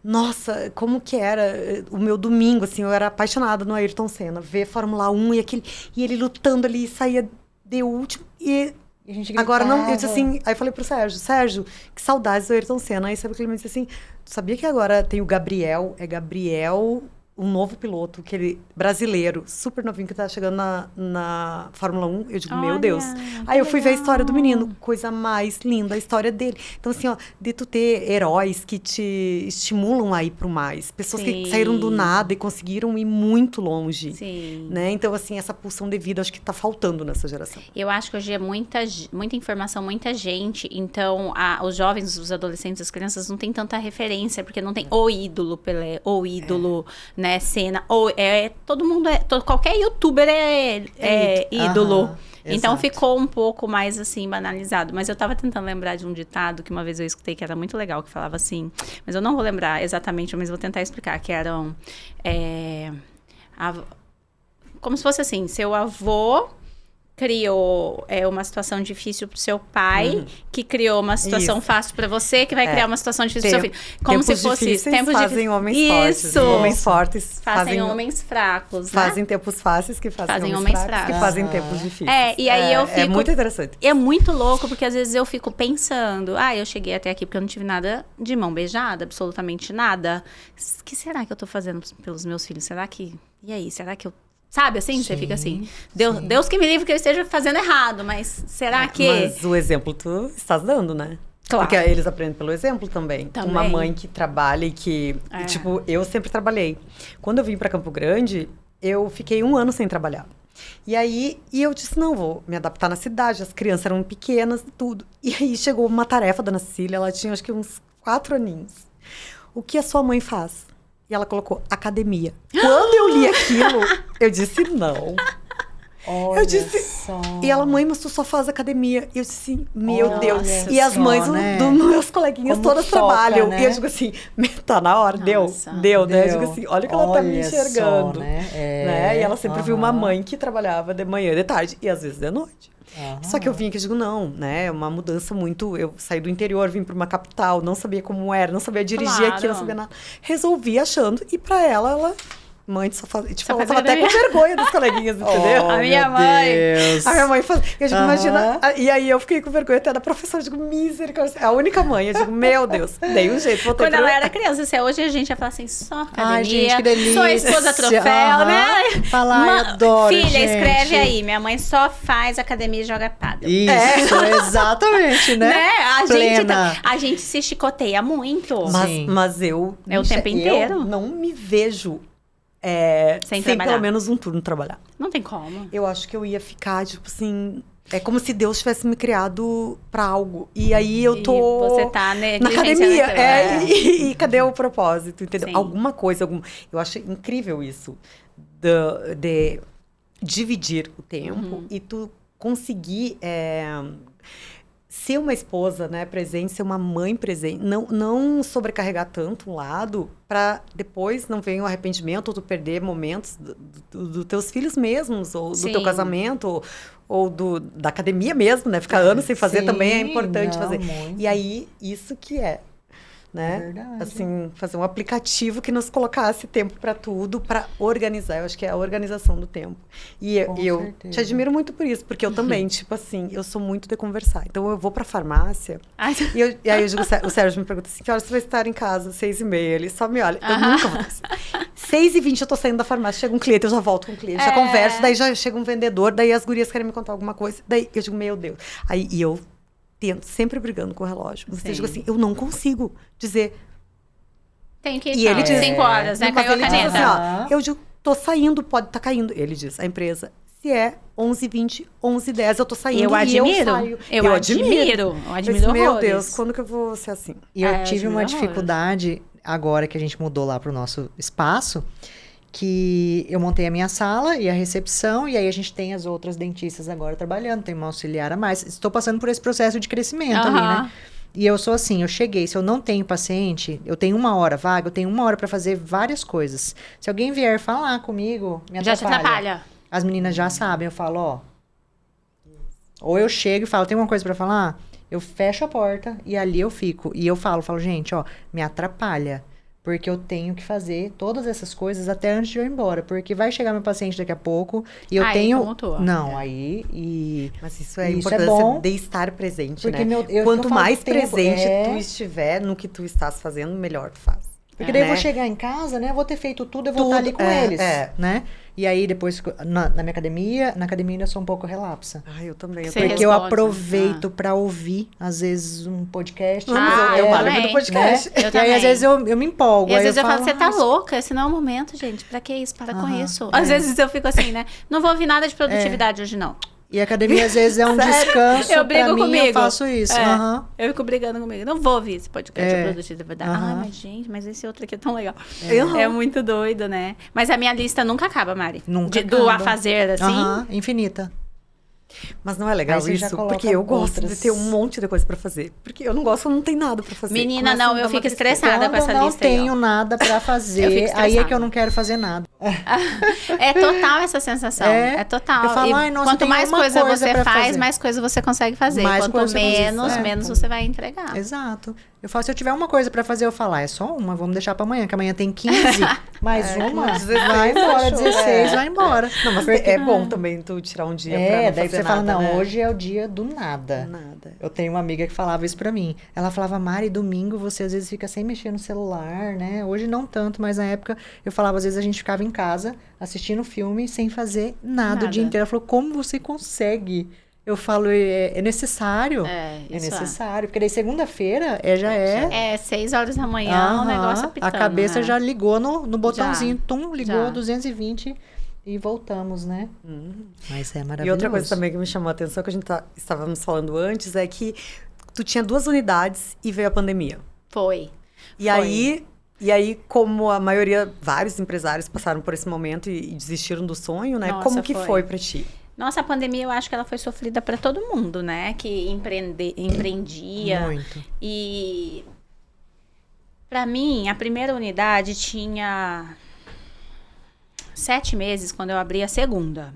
Nossa, como que era o meu domingo, assim, eu era apaixonada no Ayrton Senna, ver Fórmula 1 e ele lutando ali, saía de último, e a gente agora não, eu disse assim, aí eu falei pro Sérgio, que saudades do Ayrton Senna, aí sabe que ele me disse assim, tu sabia que agora tem o Gabriel, um novo piloto, brasileiro, super novinho, que tá chegando na Fórmula 1. Eu digo, meu Deus. Aí eu fui ver a história do menino. Coisa mais linda, a história dele. Então, assim, ó, de tu ter heróis que te estimulam a ir pro mais. Pessoas que saíram do nada e conseguiram ir muito longe. Sim. Né? Então, assim, essa pulsão de vida, acho que tá faltando nessa geração. Eu acho que hoje é muita informação, muita gente. Então, os jovens, os adolescentes, as crianças não têm tanta referência, porque não tem o ídolo Pelé, o ídolo, né? Cena, ou todo mundo qualquer youtuber é ídolo. Então ficou um pouco mais assim banalizado, mas eu tava tentando lembrar de um ditado que uma vez eu escutei que era muito legal, que falava assim, mas eu não vou lembrar exatamente, mas vou tentar explicar, que eram como se fosse assim, seu avô criou uma situação difícil pro seu pai, que criou uma situação fácil para você, que vai criar uma situação difícil pro seu filho. Como se fosse isso. Tempos fazem homens fortes. Homens fortes fazem homens fracos, né? Fazem tempos fáceis que fazem homens fracos. Que fazem tempos difíceis. E aí eu fico... É muito interessante. É muito louco, porque às vezes eu fico pensando, eu cheguei até aqui porque eu não tive nada de mão beijada, absolutamente nada. O que será que eu tô fazendo pelos meus filhos? E aí, será que eu... Sabe, assim? Você fica assim, Deus que me livre que eu esteja fazendo errado, mas será que... Mas o exemplo tu estás dando, né? Claro. Porque eles aprendem pelo exemplo também. Uma mãe que trabalha e que... Tipo, eu sempre trabalhei. Quando eu vim pra Campo Grande, eu fiquei 1 ano sem trabalhar. E eu disse, não, vou me adaptar na cidade, as crianças eram pequenas e tudo. E aí chegou uma tarefa da Ana Cecília, ela tinha acho que uns 4 aninhos. O que a sua mãe faz? E ela colocou academia. Quando eu li aquilo, eu disse não. Olha Eu disse. só. E ela, mãe, mas tu só faz academia. E eu disse, meu Olha Deus. só, E as mães né? dos meus coleguinhas Como todas toca, trabalham. né? E eu digo assim, tá na hora, Nossa. deu, né? Eu digo assim, olha que ela tá me Olha enxergando. só, né? Né? E ela sempre viu uma aham. mãe que trabalhava de manhã e de tarde, e às vezes de noite. Aham. Só que eu vim aqui e digo, não, né? É uma mudança muito. Eu saí do interior, vim para uma capital, não sabia como era, não sabia dirigir Claro. aqui, não sabia nada. Resolvi achando, e pra ela. Mãe, só faz. Tipo, Só ela faz tava até com academia. vergonha dos coleguinhas, entendeu? Oh, A minha meu mãe. Deus. A minha mãe faz. Eu digo, Aham. imagina. E aí eu fiquei com vergonha até da professora. Eu digo, misericórdia. É a única mãe. Eu digo, meu Deus. Dei um jeito. Voltei Quando pro... ela era criança, se hoje a gente ia falar assim, só academia, Ai, gente, que delícia. sou a esposa troféu, Aham. né? Fala, ai, adoro, Filha, gente. escreve aí, minha mãe só faz academia e joga pádel. Isso, exatamente, né? Plena. A gente se chicoteia muito. Sim. Mas eu. É o tempo inteiro. Eu não me vejo. Sem sem trabalhar. pelo menos um turno trabalhar. Não tem como. Eu acho que eu ia ficar, tipo assim. É como se Deus tivesse me criado pra algo. E aí eu tô. E você tá na negligenciando academia. aquilo. E cadê o propósito? Entendeu? Sim. Alguma coisa. Eu acho incrível isso. De dividir o tempo e tu conseguir ser uma esposa, né, presente, ser uma mãe presente, não sobrecarregar tanto um lado para depois não venha o arrependimento ou tu perder momentos dos teus filhos mesmos, ou do teu Sim. casamento, ou da academia mesmo, né, ficar anos sem fazer Sim, também é importante não, fazer. muito. E aí, isso que né? Verdade. Assim, fazer um aplicativo que nos colocasse tempo para tudo, para organizar. Eu acho que é a organização do tempo. E Com eu certeza. te admiro muito por isso, porque eu também, tipo assim, eu sou muito de conversar. Então, eu vou pra farmácia Ai, e aí eu digo, o Sérgio me pergunta assim, que horas você vai estar em casa? 6h30. Ele só me olha. Eu nunca vou assim. 6h20 eu tô saindo da farmácia, chega um cliente, eu já volto com o cliente, já converso, daí já chega um vendedor, daí as gurias querem me contar alguma coisa, daí eu digo, meu Deus. Aí, e eu tento, sempre brigando com o relógio. Mas eu digo assim, eu não consigo dizer. tem que E ele diz diz, 5 horas, né? mas Caiu a ele diz caneta. assim, Aham. ó, eu digo, tô saindo, pode estar caindo. Ele diz, a empresa, se é 11h20, 11h10, eu tô saindo Eu e admiro. eu saio. Eu admiro. Eu Mas, admiro meu horrores. Deus, quando que eu vou ser assim? E eu É, tive eu uma admiro dificuldade, agora que a gente mudou lá pro nosso espaço, que eu montei a minha sala e a recepção, e aí a gente tem as outras dentistas agora trabalhando, tem uma auxiliar a mais. Estou passando por esse processo de crescimento ali, Aham. né? E eu sou assim, eu cheguei, se eu não tenho paciente, eu tenho 1 hora vaga, eu tenho 1 hora para fazer várias coisas. Se alguém vier falar comigo, me Já te atrapalha. As meninas já sabem, eu falo, ó. Ou eu chego e falo, tem alguma coisa pra falar? Eu fecho a porta e ali eu fico. E eu falo, gente, ó, me atrapalha. Porque eu tenho que fazer todas essas coisas até antes de eu ir embora. Porque vai chegar meu paciente daqui a pouco e eu Aí tenho. tumultua. Não, aí. E Mas isso é Isso é importância bom, de estar presente, porque né? eu Quanto falo mais do tempo, presente é. tu estiver no que tu estás fazendo, melhor tu faz. Porque daí eu vou Né? chegar em casa, né? Eu vou ter feito tudo, eu vou Tudo, estar ali com é, eles, é. né? E aí depois, na minha academia, na academia eu sou um pouco relapsa. Ai, eu também. Você Porque eu responde, aproveito pra ouvir, às vezes, um podcast. Não, mas Ah, eu eu paro também. do podcast. Eu E aí, também. às vezes, eu me empolgo. E às aí vezes eu falo, você tá "Nossa". louca? Esse não é o momento, gente. Pra que isso? Para com Aham, isso. Às vezes eu fico assim, né? Não vou ouvir nada de produtividade hoje, não. E a academia, às vezes, é um descanso. Eu brigo pra mim, comigo. eu faço isso. É. Aham. Eu fico brigando comigo. Não vou ouvir esse podcast de É. produtividade. Aham. Ai, mas gente, mas esse outro aqui é tão legal. Aham. É muito doido, né? Mas a minha lista nunca acaba, Mari. Nunca Do a acaba. fazer, assim. Aham, infinita. Mas não é legal Aí você já isso, coloca porque eu gosto outras. de ter um monte de coisa pra fazer. Porque eu não gosto, eu não tenho nada pra fazer. Menina, Começa não, a me eu dar uma fico tristeza. estressada com Quando essa eu não lista aí, ó. tenho nada pra Eu fico fazer, aí é estressada. que eu não quero fazer nada. É total essa sensação. É, total. Eu falo, E ai, nossa, quanto tem mais uma coisa coisa você pra faz, fazer. mais coisa você consegue fazer. Mais Quanto coisa você menos, consegue. menos você vai entregar. Exato. Eu falo, se eu tiver uma coisa pra fazer, eu falo, é só uma, vamos deixar pra amanhã, que amanhã tem 15, mais uma, 16, vai embora, achou, 16, é. vai embora. Não, mas Porque- é bom também tu tirar um dia pra não daí fazer você fala, nada, não, né? hoje é o dia do nada. Nada. Eu tenho uma amiga que falava isso pra mim. Ela falava, Mari, domingo você às vezes fica sem mexer no celular, né? Hoje não tanto, mas na época eu falava, às vezes a gente ficava em casa assistindo filme sem fazer nada o dia Nada. inteiro. Ela falou, como você consegue? Eu falo, é necessário. É, É isso necessário. Porque daí segunda-feira já é. É 6 horas da manhã, o Aham, negócio a apitando, cabeça né? já ligou no botãozinho, tum, ligou já. 220 e voltamos, né? Mas é maravilhoso. E outra coisa também que me chamou a atenção, que a gente estávamos falando antes, é que tu tinha 2 unidades e veio a pandemia. Foi. E aí, como a maioria, vários empresários passaram por esse momento e desistiram do sonho, né? Nossa, como que foi pra ti? Nossa, a pandemia eu acho que ela foi sofrida para todo mundo, né? Que empreendia. Muito. E para mim, a primeira unidade tinha 7 meses quando eu abri a segunda.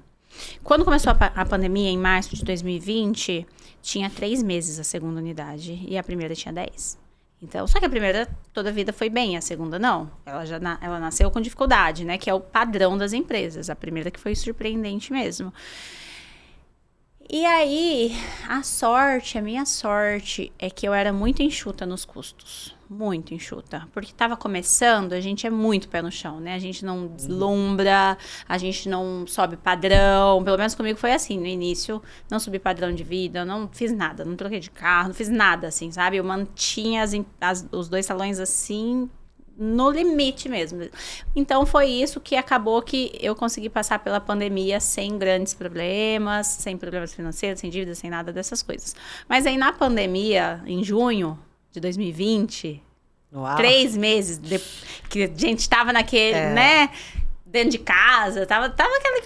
Quando começou a pandemia, em março de 2020, tinha 3 meses a segunda unidade e a primeira tinha 10. Então, só que a primeira toda a vida foi bem, a segunda não. Ela nasceu com dificuldade, né? Que é o padrão das empresas. A primeira que foi surpreendente mesmo. E aí, a minha sorte é que eu era muito enxuta nos custos. Muito enxuta. Porque estava começando, a gente é muito pé no chão, né? A gente não deslumbra, a gente não sobe padrão. Pelo menos comigo foi assim, no início. Não subi padrão de vida, eu não fiz nada. Não troquei de carro, não fiz nada, assim, sabe? Eu mantinha os 2 salões assim, no limite mesmo. Então, foi isso que acabou que eu consegui passar pela pandemia sem grandes problemas, sem problemas financeiros, sem dívidas, sem nada dessas coisas. Mas aí, na pandemia, em junho de 2020, Uau. 3 meses que a gente estava naquele, né, dentro de casa, tava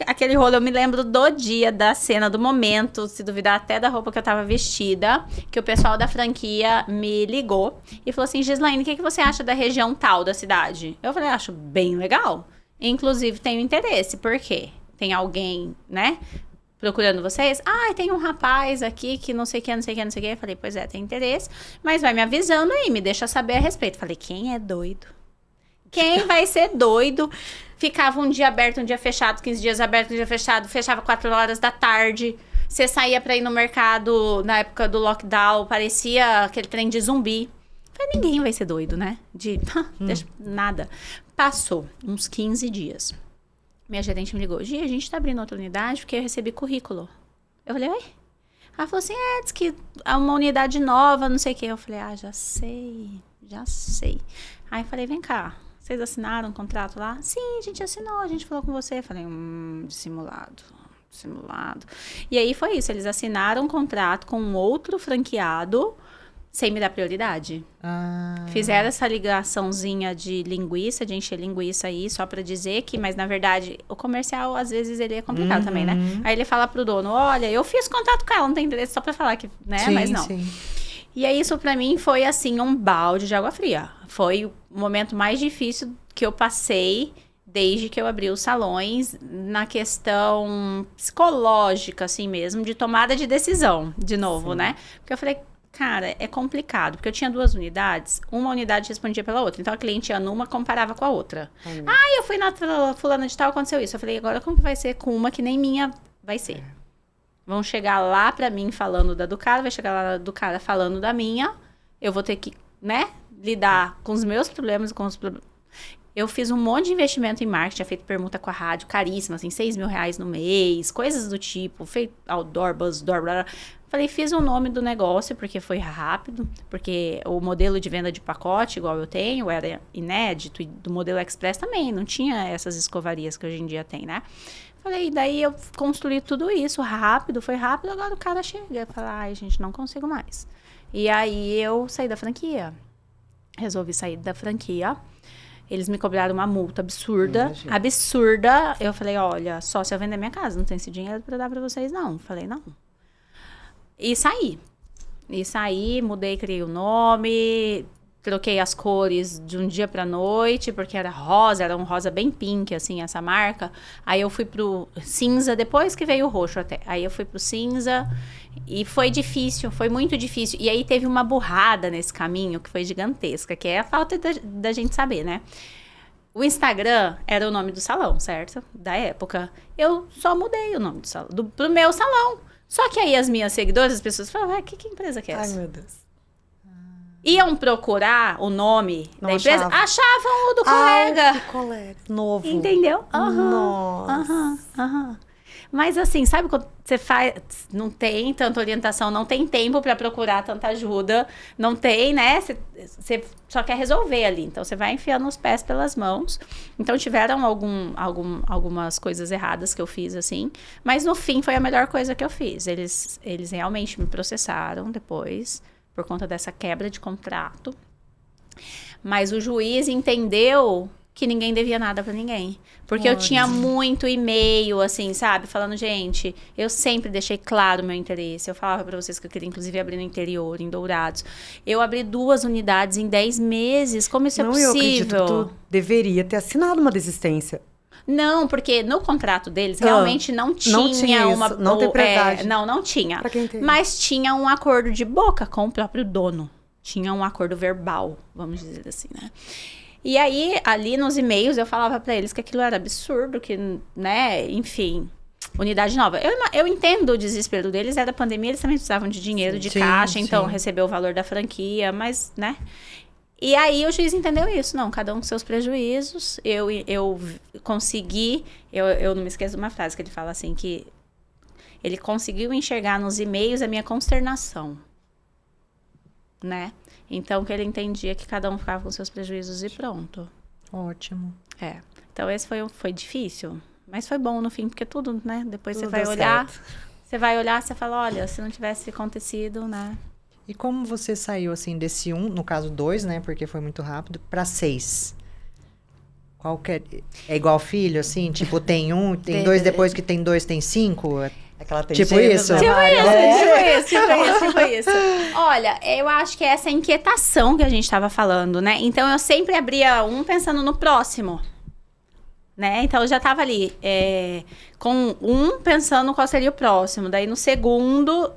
aquele rolo. Eu me lembro do dia, da cena, do momento, se duvidar até da roupa que eu tava vestida, que o pessoal da franquia me ligou e falou assim: Gislaine, o que você acha da região tal da cidade? Eu falei: acho bem legal. Inclusive, tenho interesse. Por quê? Tem alguém, né, procurando vocês? Tem um rapaz aqui que não sei o que. Eu falei: pois é, tem interesse, mas vai me avisando aí, me deixa saber a respeito. Falei: quem é doido? Quem vai ser doido? Ficava um dia aberto, um dia fechado, 15 dias aberto, um dia fechado, fechava 4 horas da tarde. Você saía pra ir no mercado na época do lockdown, parecia aquele trem de zumbi. Falei: ninguém vai ser doido, né? Nada. Passou uns 15 dias. Minha gerente me ligou: Gi, a gente tá abrindo outra unidade porque eu recebi currículo. Eu falei: oi? Ela falou assim: diz que é uma unidade nova, não sei o quê. Eu falei: já sei. Aí eu falei: vem cá, vocês assinaram um contrato lá? Sim, a gente assinou, a gente falou com você. Eu falei: dissimulado. E aí foi isso, eles assinaram um contrato com um outro franqueado sem me dar prioridade. Fizeram essa ligaçãozinha de linguiça, de encher linguiça aí, só pra dizer que, mas na verdade, o comercial, às vezes, ele é complicado também, né? Aí ele fala pro dono: olha, eu fiz contato com ela, não tem interesse, só pra falar que, né? Sim, mas não. Sim. E aí, isso pra mim foi, assim, um balde de água fria. Foi o momento mais difícil que eu passei desde que eu abri os salões, na questão psicológica, assim mesmo, de tomada de decisão, de novo, né? Porque eu falei: cara, é complicado, porque eu tinha 2 unidades, uma unidade respondia pela outra, então a cliente ia numa, comparava com a outra. Eu fui na fulana de tal, aconteceu isso. Eu falei: agora como que vai ser com uma que nem minha vai ser? Vão chegar lá pra mim falando da do cara, vai chegar lá do cara falando da minha, eu vou ter que, né, lidar com os meus problemas, com os problemas. Eu fiz um monte de investimento em marketing, tinha feito permuta com a rádio, caríssima, assim, R$6.000 no mês, coisas do tipo, feito outdoor, buzzdoor, blá, blá. Falei: fiz o nome do negócio, porque foi rápido, porque o modelo de venda de pacote, igual eu tenho, era inédito, e do modelo Express também, não tinha essas escovarias que hoje em dia tem, né? Falei: daí eu construí tudo isso rápido, foi rápido, agora o cara chega e fala: ai, gente, não consigo mais. E aí eu saí da franquia, resolvi sair da franquia. Eles me cobraram uma multa absurda. Eu falei: olha, só se eu vender minha casa, não tem esse dinheiro pra dar pra vocês, não. Falei: não. E saí, mudei, criei o nome, troquei as cores de um dia pra noite, porque era um rosa bem pink, assim, essa marca. Aí eu fui pro cinza, depois que veio o roxo até. Aí eu fui pro cinza e foi difícil, foi muito difícil. E aí teve uma burrada nesse caminho que foi gigantesca, que é a falta da gente saber, né? O Instagram era o nome do salão, certo? Da época. Eu só mudei o nome do salão, pro meu salão. Só que aí as minhas seguidoras, as pessoas falavam: que empresa que é essa? Ai, meu Deus. Iam procurar o nome da empresa, achavam o do colega. Do colega. Novo. Entendeu? Nossa. Mas assim, sabe quando você faz, não tem tanta orientação, não tem tempo para procurar tanta ajuda, não tem, né? Você só quer resolver ali. Então, você vai enfiando os pés pelas mãos. Então, tiveram algumas coisas erradas que eu fiz, assim. Mas, no fim, foi a melhor coisa que eu fiz. Eles realmente me processaram depois, por conta dessa quebra de contrato. Mas o juiz entendeu que ninguém devia nada pra ninguém. Porque eu tinha muito e-mail, assim, sabe? Falando, gente, eu sempre deixei claro o meu interesse. Eu falava pra vocês que eu queria, inclusive, abrir no interior, em Dourados. Eu abri 2 unidades em 10 meses. Como isso é possível? Eu acredito que tu deveria ter assinado uma desistência. Não, porque no contrato deles realmente não tinha uma... Isso, não tem prioridade. Não tinha. Pra quem tem. Mas tinha um acordo de boca com o próprio dono. Tinha um acordo verbal, vamos dizer assim, né? E aí, ali nos e-mails, eu falava pra eles que aquilo era absurdo, que, né, enfim, unidade nova. Eu entendo o desespero deles, era pandemia, eles também precisavam de dinheiro, de caixa, então recebeu o valor da franquia, mas, né. E aí, o juiz entendeu isso, não, cada um com seus prejuízos. Eu consegui, eu não me esqueço de uma frase que ele fala assim, que ele conseguiu enxergar nos e-mails a minha consternação, né. Então, que ele entendia que cada um ficava com seus prejuízos e pronto. Ótimo. Então, esse foi difícil. Mas foi bom no fim, porque tudo, né? Depois Tudo você vai deu olhar. certo. Você vai olhar, você fala, olha, se não tivesse acontecido, né? E como você saiu, assim, desse 1, no caso 2, né? Porque foi muito rápido, pra 6? Qual que é igual filho, assim? Tipo, tem 1, tem 2, depois que tem 2, tem 5? Aquela tem Tipo gêmeos, isso? né, Tipo Mari? tipo isso. Olha, eu acho que é essa inquietação que a gente estava falando, né? Então, eu sempre abria um pensando no próximo, né? Então, eu já estava ali com um pensando qual seria o próximo. Daí, no segundo, o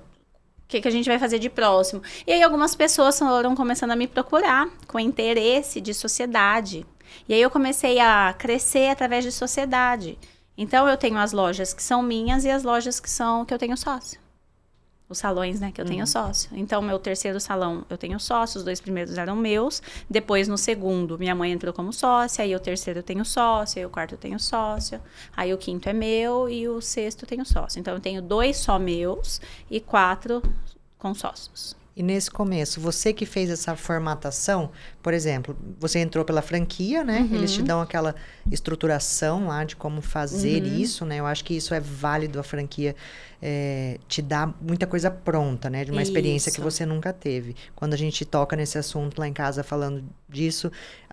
que a gente vai fazer de próximo? E aí, algumas pessoas foram começando a me procurar com interesse de sociedade. E aí, eu comecei a crescer através de sociedade. Então, eu tenho as lojas que são minhas e as lojas que eu tenho sócio. Os salões, né, que eu tenho sócio. Então, meu terceiro salão, eu tenho sócio. Os 2 primeiros eram meus. Depois, no segundo, minha mãe entrou como sócia. Aí, o terceiro eu tenho sócio. Aí, o quarto eu tenho sócio. Aí, o quinto é meu e o sexto eu tenho sócio. Então, eu tenho 2 só meus e 4 com sócios. E nesse começo, você que fez essa formatação, por exemplo, você entrou pela franquia, né? Eles te dão aquela estruturação lá de como fazer isso, né? Eu acho que isso é válido, a franquia te dá muita coisa pronta, né? De uma experiência que você nunca teve. Quando a gente toca nesse assunto lá em casa falando disso,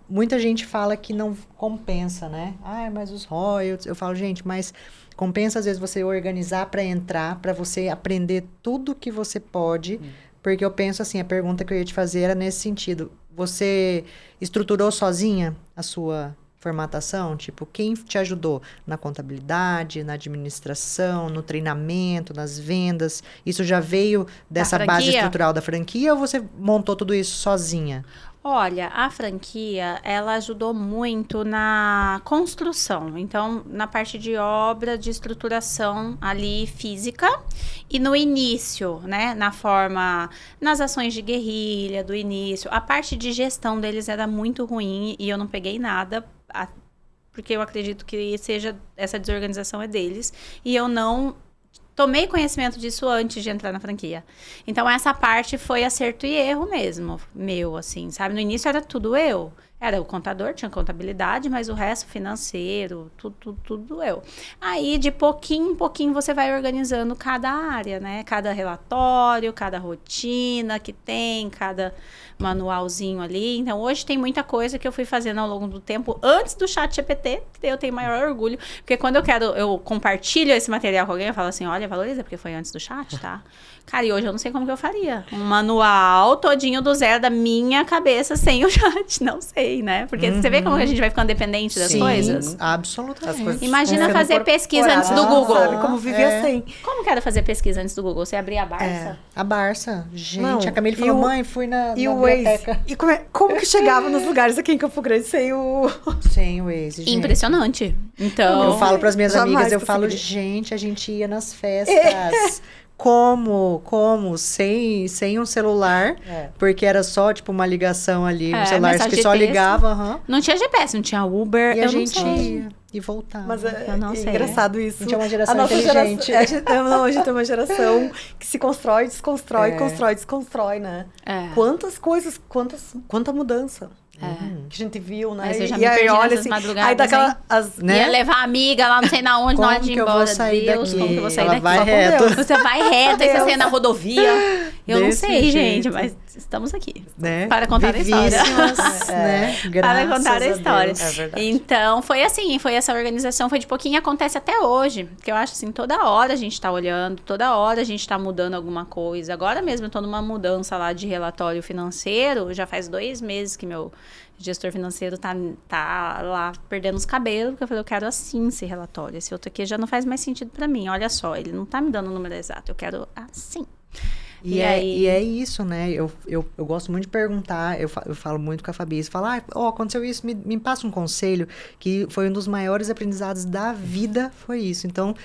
muita gente fala que não compensa, né? Ah, mas os royalties... Eu falo, gente, mas compensa às vezes você organizar para entrar, para você aprender tudo que você pode... Porque eu penso assim, a pergunta que eu ia te fazer era nesse sentido. Você estruturou sozinha a sua formatação? Tipo, quem te ajudou na contabilidade, na administração, no treinamento, nas vendas? Isso já veio dessa base estrutural da franquia ou você montou tudo isso sozinha? Olha, a franquia, ela ajudou muito na construção. Então, na parte de obra, de estruturação ali física. E no início, né, nas ações de guerrilha, do início. A parte de gestão deles era muito ruim e eu não peguei nada, porque eu acredito que essa desorganização é deles. E eu não tomei conhecimento disso antes de entrar na franquia. Então, essa parte foi acerto e erro mesmo, meu, assim, sabe? No início era tudo eu. Era o contador, tinha contabilidade, mas o resto financeiro, tudo eu. Aí, de pouquinho em pouquinho, você vai organizando cada área, né? Cada relatório, cada rotina que tem, cada manualzinho ali. Então, hoje tem muita coisa que eu fui fazendo ao longo do tempo, antes do ChatGPT, que eu tenho maior orgulho. Porque quando eu compartilho esse material com alguém, eu falo assim, olha, valoriza, porque foi antes do chat, tá? Cara, e hoje eu não sei como que eu faria. Um manual todinho do zero da minha cabeça, sem o chat. Não sei, né? Porque você vê como a gente vai ficando dependente das coisas? Absolutamente. Imagina fazer pesquisa antes do Google. Sabe como viver sem. Como que era fazer pesquisa antes do Google? Você abria a Barça? A Barça. Gente, Não, a Camille falou, mãe, fui na biblioteca. E como que chegava nos lugares aqui em Campo Grande sem o... Sem o Waze, gente. Impressionante. Então... Eu falo para as minhas amigas, eu falo, conseguiria. gente, a gente ia nas festas... Como? Sem um celular, porque era só, tipo, uma ligação ali, um celular que só ligava. Não tinha GPS, não tinha Uber, E eu a gente não sei. ia. e voltar. Mas Eu não sei. engraçado isso. A gente é uma geração nossa inteligente. a gente é uma geração que se constrói, desconstrói, constrói, desconstrói, né? Quantas coisas, quanta mudança. Que a gente viu, né? Mas eu já me perdi nessas madrugadas, aí daquela, né? Ia levar a amiga lá não sei na onde, na hora de ir embora. Deus, como que eu vou sair daqui? Vai reto. Você vai reto, aí você sai na rodovia. Eu não sei, gente, mas estamos aqui. Né? Para contar a história. Né? Para contar a história. É verdade. Então, foi assim, foi essa organização, foi de pouquinho e acontece até hoje. Porque eu acho assim, toda hora a gente tá olhando, toda hora a gente tá mudando alguma coisa. Agora mesmo eu tô numa mudança lá de relatório financeiro, já faz 2 meses que meu gestor financeiro tá lá perdendo os cabelos, porque eu falei, eu quero assim esse relatório. Esse outro aqui já não faz mais sentido para mim. Olha só, ele não tá me dando o número exato, eu quero assim. E é isso, né? Eu gosto muito de perguntar, eu falo muito com a Fabi, você fala, aconteceu isso, me passa um conselho, que foi um dos maiores aprendizados da vida, foi isso. Então,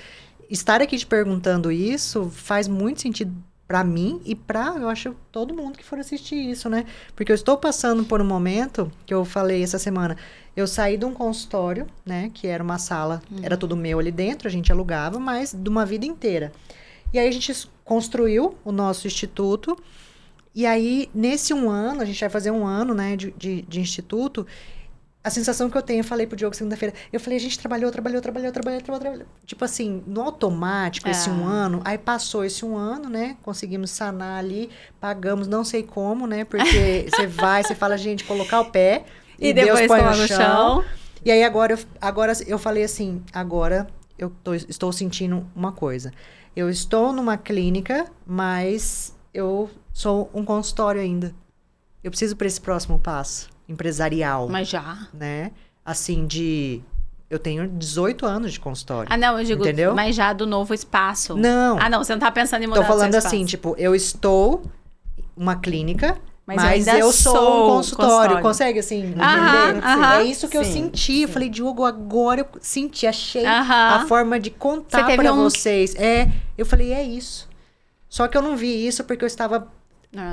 estar aqui te perguntando isso faz muito sentido para mim e eu acho, todo mundo que for assistir isso, né? Porque eu estou passando por um momento, que eu falei essa semana, eu saí de um consultório, né? Que era uma sala, era tudo meu ali dentro, a gente alugava, mas de uma vida inteira. E aí a gente construiu o nosso instituto, e aí nesse 1 ano, a gente vai fazer 1 ano, né, de instituto, a sensação que eu tenho, eu falei pro Diogo segunda-feira, eu falei, a gente trabalhou, tipo assim, no automático esse 1 ano, aí passou esse 1 ano, né, conseguimos sanar ali, pagamos, não sei como, né, porque você fala, gente, colocar o pé, e Deus põe no chão. E aí agora eu falei assim, agora eu estou sentindo uma coisa. Eu estou numa clínica, mas eu sou um consultório ainda. Eu preciso para esse próximo passo empresarial. Mas já? Né? Assim, eu tenho 18 anos de consultório. Ah, não, eu digo, entendeu? Mas já do novo espaço. Não. Ah, não, você não tá pensando em mudar Tô falando o seu assim, espaço. tipo, eu estou uma clínica, mas eu eu sou um consultório. Consegue, assim, entender? É isso que eu senti. Eu falei, Diogo, agora eu senti, achei a forma de contar para vocês. Eu falei, é isso. Só que eu não vi isso porque eu estava...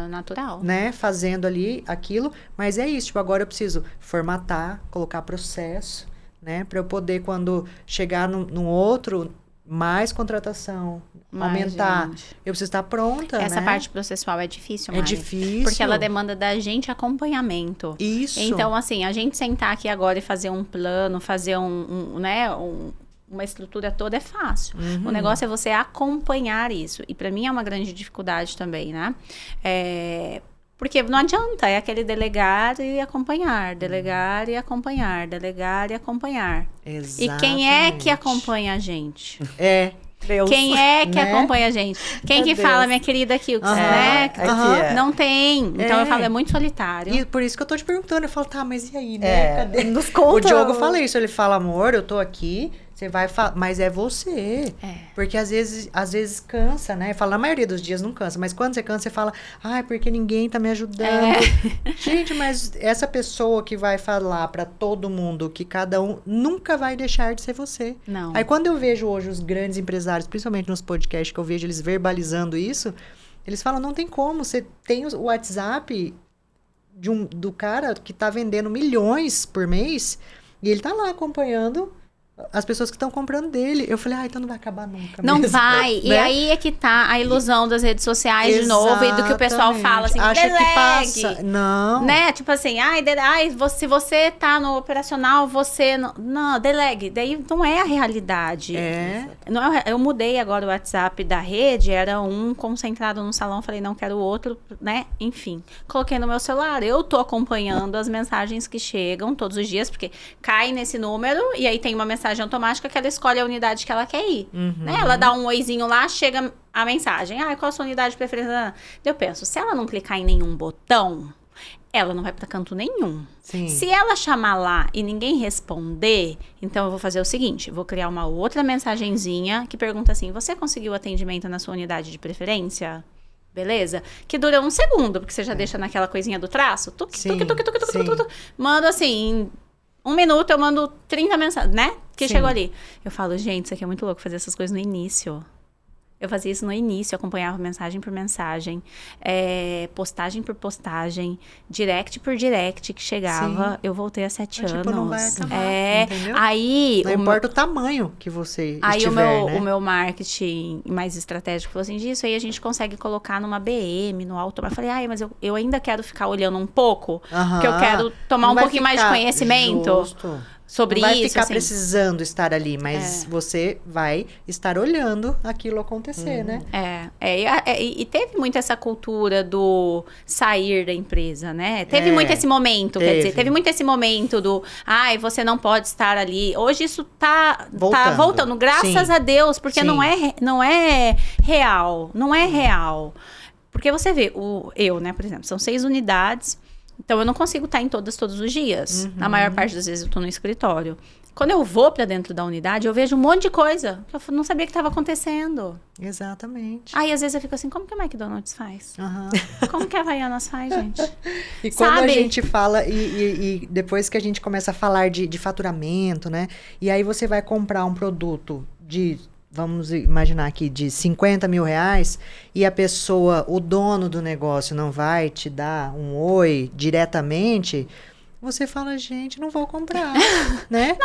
natural. Né, fazendo ali aquilo. Mas é isso, tipo, agora eu preciso formatar, colocar processo, né? Para eu poder, quando chegar num outro... mais contratação, aumentar. Gente. Eu preciso estar pronta, Essa né? parte processual é difícil, Mari. É difícil. Porque ela demanda da gente acompanhamento. Isso. Então, assim, a gente sentar aqui agora e fazer um plano, fazer uma estrutura toda é fácil. O negócio é você acompanhar isso. E para mim é uma grande dificuldade também, né? Porque não adianta, é aquele delegar e acompanhar, delegar e acompanhar, delegar e acompanhar. Exatamente. E quem é que acompanha a gente? Deus. Quem é que acompanha a gente? Quem que fala, minha querida Kilks, né? Não tem. Então eu falo, é muito solitário. E por isso que eu tô te perguntando, eu falo, tá, mas e aí, né? Cadê? Nos conta. O Diogo fala isso, ele fala, amor, eu tô aqui, você vai falar, mas é você. Porque às vezes cansa, né? Fala, na maioria dos dias não cansa, mas quando você cansa, você fala, porque ninguém tá me ajudando. Gente, mas essa pessoa que vai falar pra todo mundo que cada um nunca vai deixar de ser você. Não. Aí quando eu vejo hoje os grandes empresários, principalmente nos podcasts, que eu vejo eles verbalizando isso, eles falam, não tem como, você tem o WhatsApp do cara que tá vendendo milhões por mês, e ele tá lá acompanhando as pessoas que estão comprando dele. Eu falei, então não vai acabar nunca. Não mesmo. vai. Né? E aí é que tá a ilusão das redes sociais de novo e do que o pessoal fala, assim, acha delegue. Que passa. Não. Né? Tipo assim, se você tá no operacional, você... Não, delegue. Daí não é a realidade. Não eu mudei agora o WhatsApp da rede, era um concentrado no salão, falei, não, quero outro, né? Enfim, coloquei no meu celular. Eu tô acompanhando as mensagens que chegam todos os dias, porque cai nesse número e aí tem uma mensagem automática que ela escolhe a unidade que ela quer ir. Né? Ela dá um oizinho lá, chega a mensagem. Qual a sua unidade de preferência? Eu penso, se ela não clicar em nenhum botão, ela não vai para canto nenhum. Sim. Se ela chamar lá e ninguém responder, então eu vou fazer o seguinte, vou criar uma outra mensagenzinha que pergunta assim, você conseguiu atendimento na sua unidade de preferência? Beleza? Que dura 1 segundo, porque você já deixa naquela coisinha do traço. Tuc. Manda assim... 1 minuto eu mando 30 mensagens, né? Que chegou ali. Eu falo, gente, isso aqui é muito louco, fazer essas coisas no início. Eu fazia isso no início, acompanhava mensagem por mensagem, postagem por postagem, direct por direct que chegava. Sim. Eu voltei há 7 anos. Tipo, não vai acabar, entendeu? Aí... Não importa o tamanho que você aí estiver, né? o meu marketing mais estratégico falou assim, disso aí a gente consegue colocar numa BM, no auto. Eu falei, mas eu ainda quero ficar olhando um pouco, porque eu quero tomar Não um vai pouquinho mais de ficar conhecimento. Justo. Sobre não vai isso, ficar assim. precisando estar ali, mas você vai estar olhando aquilo acontecer, né? E teve muito essa cultura do sair da empresa, né? Teve muito esse momento, quer dizer, teve muito esse momento do, você não pode estar ali. Hoje isso tá voltando, graças a Deus, porque não é real, não é real. Porque você vê, eu, né, por exemplo, são 6 unidades. Então, eu não consigo estar em todos os dias. Na maior parte das vezes, eu estou no escritório. Quando eu vou para dentro da unidade, eu vejo um monte de coisa que eu não sabia que estava acontecendo. Exatamente. Aí, às vezes, eu fico assim, como que o McDonald's faz? Como que a Havaianas faz, gente? E quando a gente fala, e depois que a gente começa a falar de faturamento, né? E aí você vai comprar um produto de... Vamos imaginar aqui, de 50 mil reais, e a pessoa, o dono do negócio, não vai te dar um oi diretamente, você fala, gente, não vou comprar, né?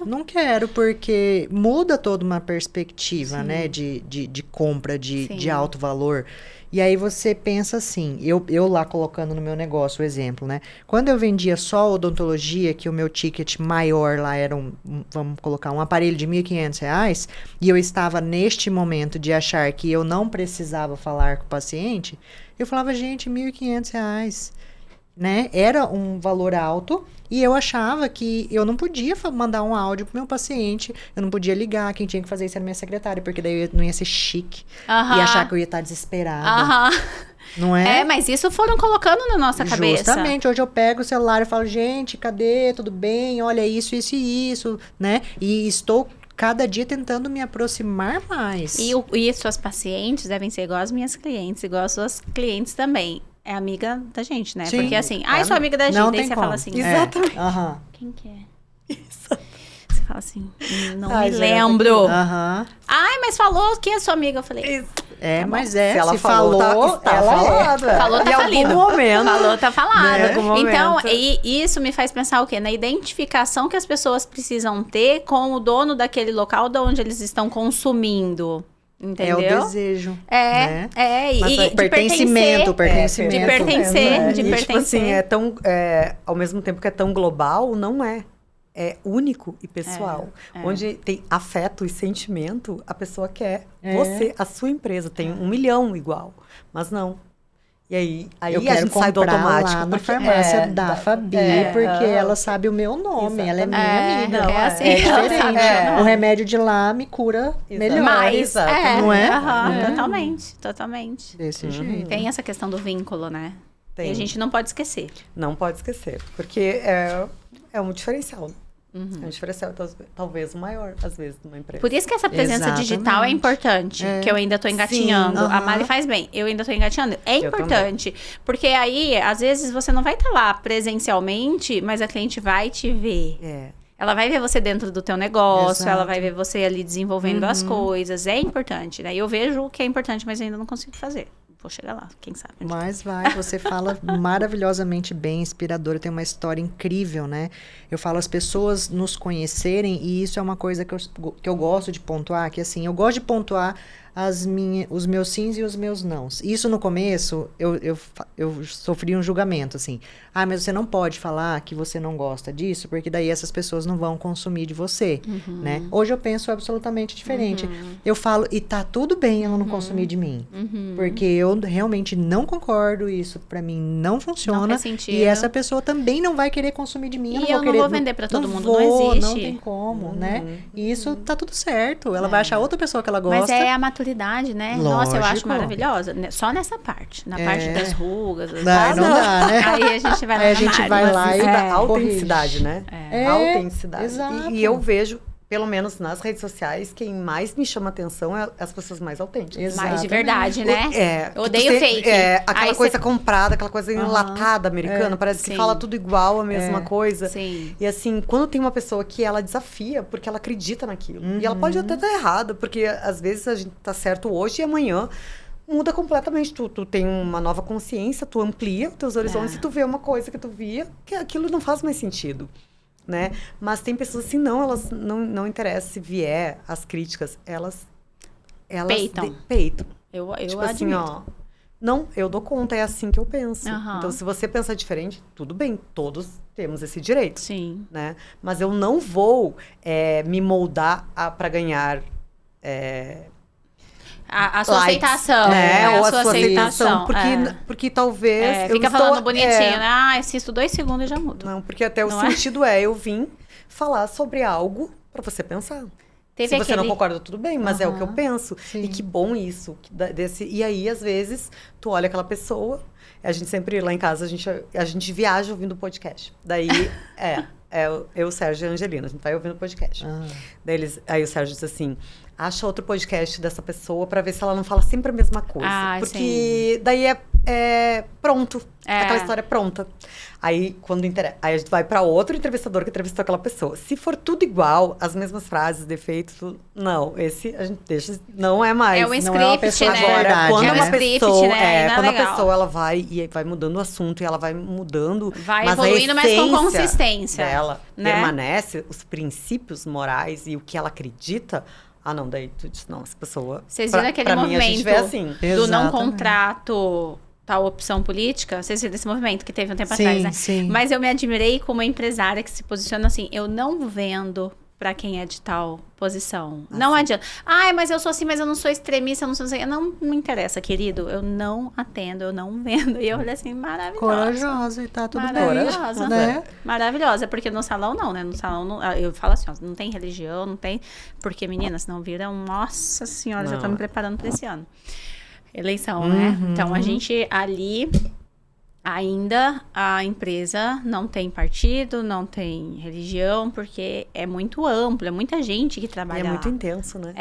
Não quero, porque muda toda uma perspectiva, né, de compra de alto valor. E aí você pensa assim, eu lá colocando no meu negócio o exemplo, né? Quando eu vendia só odontologia, que o meu ticket maior lá era vamos colocar, um aparelho de R$1.500, e eu estava neste momento de achar que eu não precisava falar com o paciente, eu falava, gente, R$1.500, né? Era um valor alto e eu achava que eu não podia mandar um áudio pro meu paciente, eu não podia ligar, quem tinha que fazer isso era minha secretária, porque daí eu não ia ser chique e achar que eu ia estar desesperada. Não é? Mas isso foram colocando na nossa cabeça. Justamente, hoje eu pego o celular e falo, gente, cadê? Tudo bem? Olha isso, isso e isso, né? E estou cada dia tentando me aproximar mais. E suas pacientes devem ser igual as minhas clientes, igual as suas clientes também. É amiga da gente, né? Sim. Porque assim, eu sou amiga da gente. Daí você fala assim, exatamente. Quem que é? Isso. Você fala assim, não me Geraldo, lembro. mas falou que é sua amiga. Eu falei, mas se ela se falou, está falado. Falou, tá falido. Em algum momento. Falou, tá falado. Né? Então, isso me faz pensar o quê? Na identificação que as pessoas precisam ter com o dono daquele local de onde eles estão consumindo. Entendeu? É o desejo. E de pertencimento. De pertencer. De pertencer. Tipo assim, ao mesmo tempo que é tão global, não é. É único e pessoal. Onde tem afeto e sentimento, a pessoa quer você, a sua empresa. Tem 1 milhão igual, mas não. E aí a gente sai do automático. Lá na farmácia da Fabi, porque ela sabe o meu nome, ela é minha amiga. Não, assim, diferente. O remédio de lá me cura melhor. Mais, não é? Totalmente. Desse jeito. Tem essa questão do vínculo, né? Tem. E a gente não pode esquecer. Não pode esquecer, porque é um diferencial. É um diferencial, talvez o maior, às vezes, de uma empresa. Por isso que essa presença digital é importante, que eu ainda tô engatinhando. A Mari faz bem, eu ainda tô engatinhando. É importante, porque aí, às vezes, você não vai estar lá presencialmente, mas a cliente vai te ver. Ela vai ver você dentro do teu negócio, ela vai ver você ali desenvolvendo as coisas. É importante, né? Eu vejo que é importante, mas eu ainda não consigo fazer. Vou chegar lá, quem sabe. Mas você fala maravilhosamente bem, inspiradora, tem uma história incrível, né? Eu falo as pessoas nos conhecerem, e isso é uma coisa que eu gosto de pontuar, que assim, eu gosto de pontuar os meus sims e os meus nãos. Isso no começo, eu sofri um julgamento, assim. Mas você não pode falar que você não gosta disso, porque daí essas pessoas não vão consumir de você, né? Hoje eu penso absolutamente diferente. Eu falo, e tá tudo bem ela não consumir de mim. Porque eu realmente não concordo, isso pra mim não funciona. Não faz sentido. E essa pessoa também não vai querer consumir de mim. E eu não vou vender pra todo mundo, não existe. Não tem como, né? E isso tá tudo certo. Ela vai achar outra pessoa que ela gosta. Mas é a maturidade, né? Lógico. Nossa, eu acho maravilhosa. Só nessa parte. Na parte das rugas. Não dá, né? Aí a gente vai lá. Aí a gente vai lá e a autenticidade, né? A autenticidade. Exato. E eu vejo pelo menos nas redes sociais, quem mais me chama atenção é as pessoas mais autênticas. Mais de verdade, né? Eu odeio você, fake. Aquela Aí coisa comprada, aquela coisa enlatada americana, parece que sim. fala tudo igual, a mesma coisa. Sim. E assim, quando tem uma pessoa que ela desafia, porque ela acredita naquilo. E ela pode até estar errada, porque às vezes a gente tá certo hoje e amanhã muda completamente. Tu tem uma nova consciência, tu amplia os teus horizontes e tu vê uma coisa que tu via, que aquilo não faz mais sentido. Né? Mas tem pessoas assim, elas não interessa se vier as críticas, elas peitam. Eu tipo admito. assim, não, eu dou conta, é assim que eu penso. Uhum. Então, se você pensar diferente, tudo bem, todos temos esse direito. Sim. Né? Mas eu não vou me moldar para ganhar a sua likes, aceitação. né? Ou a sua aceitação. Porque talvez... fica falando bonitinho, né? Assisto 2 segundos e já mudo. Não, porque até o Não sentido eu vim falar sobre algo para você pensar. Se você não concorda, tudo bem, mas é o que eu penso. Sim. E que bom isso. E aí, às vezes, tu olha aquela pessoa... A gente sempre, lá em casa, a gente viaja ouvindo podcast. Daí, eu, Sérgio e a Angelina, a gente vai ouvindo podcast. Aí o Sérgio diz assim... Acha outro podcast dessa pessoa pra ver se ela não fala sempre a mesma coisa. Porque sim. Daí pronto. Aquela história é pronta. Aí, aí a gente vai pra outro entrevistador que entrevistou aquela pessoa. Se for tudo igual, as mesmas frases, defeitos, não. Esse a gente deixa... Não é mais. É um script, né? Agora, quando uma pessoa... Quando a pessoa, ela vai mudando o assunto e ela vai mudando... Vai evoluindo, mas com consistência. Dela né? Permanece os princípios morais e o que ela acredita... não, daí tu diz, não, essa pessoa... Vocês viram aquele movimento mim, a gente vê assim. do não contrato, tal opção política? Vocês viram esse movimento que teve um tempo atrás, né? Sim. Mas eu me admirei como empresária que se posiciona assim, eu não vendo pra quem é de tal posição. Não adianta. Mas eu sou assim, mas eu não sou extremista, eu não sou assim. Não me interessa, querido. Eu não atendo, eu não vendo. E eu olhei assim, maravilhosa. Corajosa e tá tudo bem. Maravilhosa. Né? Maravilhosa, porque no salão não, né? No salão, eu falo assim, não tem religião, não tem... Porque, meninas, senão viram... Nossa Senhora, já tô me preparando pra esse ano. Eleição, né? Então, a gente ali... Ainda a empresa não tem partido, não tem religião, porque é muito amplo, é muita gente que trabalha lá. É muito intenso, né?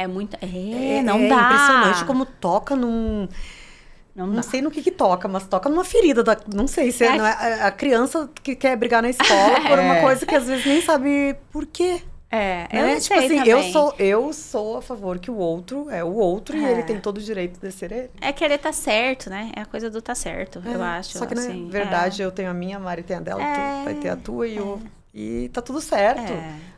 Não dá. É impressionante como toca num... Não sei no que toca, mas toca numa ferida. Não sei se não é a criança que quer brigar na escola por uma coisa que às vezes nem sabe por quê. Eu não sei assim, também. eu sou a favor que o outro é o outro e ele tem todo o direito de ser ele. É querer tá certo, né? É a coisa do tá certo, eu acho. Só que, assim, na verdade, eu tenho a minha, a Mari tem a dela, tu vai ter a tua e tá tudo certo.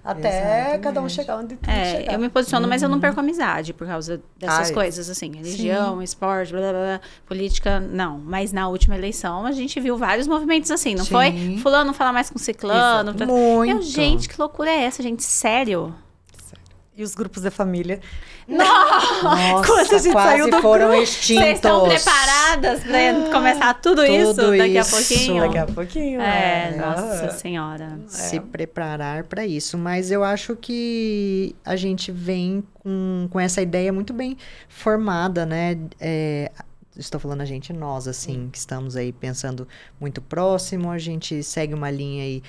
Até cada um chegar onde tem que chegar. Eu me posiciono, mas eu não perco amizade por causa dessas coisas, assim. Religião, esporte, blá, blá, blá, política, não. Mas na última eleição, a gente viu vários movimentos assim, não foi? Fulano fala mais com ciclano. Muito. Gente, que loucura é essa, gente? Sério? E os grupos de família. Nossa, quando a gente quase saiu do foram grupo. extintos. Vocês estão preparadas pra começar tudo isso daqui a pouquinho? Daqui a pouquinho. Nossa Senhora. Se preparar para isso. Mas eu acho que a gente vem com essa ideia muito bem formada, né? Estou falando nós, assim, que estamos aí pensando muito próximo, a gente segue uma linha aí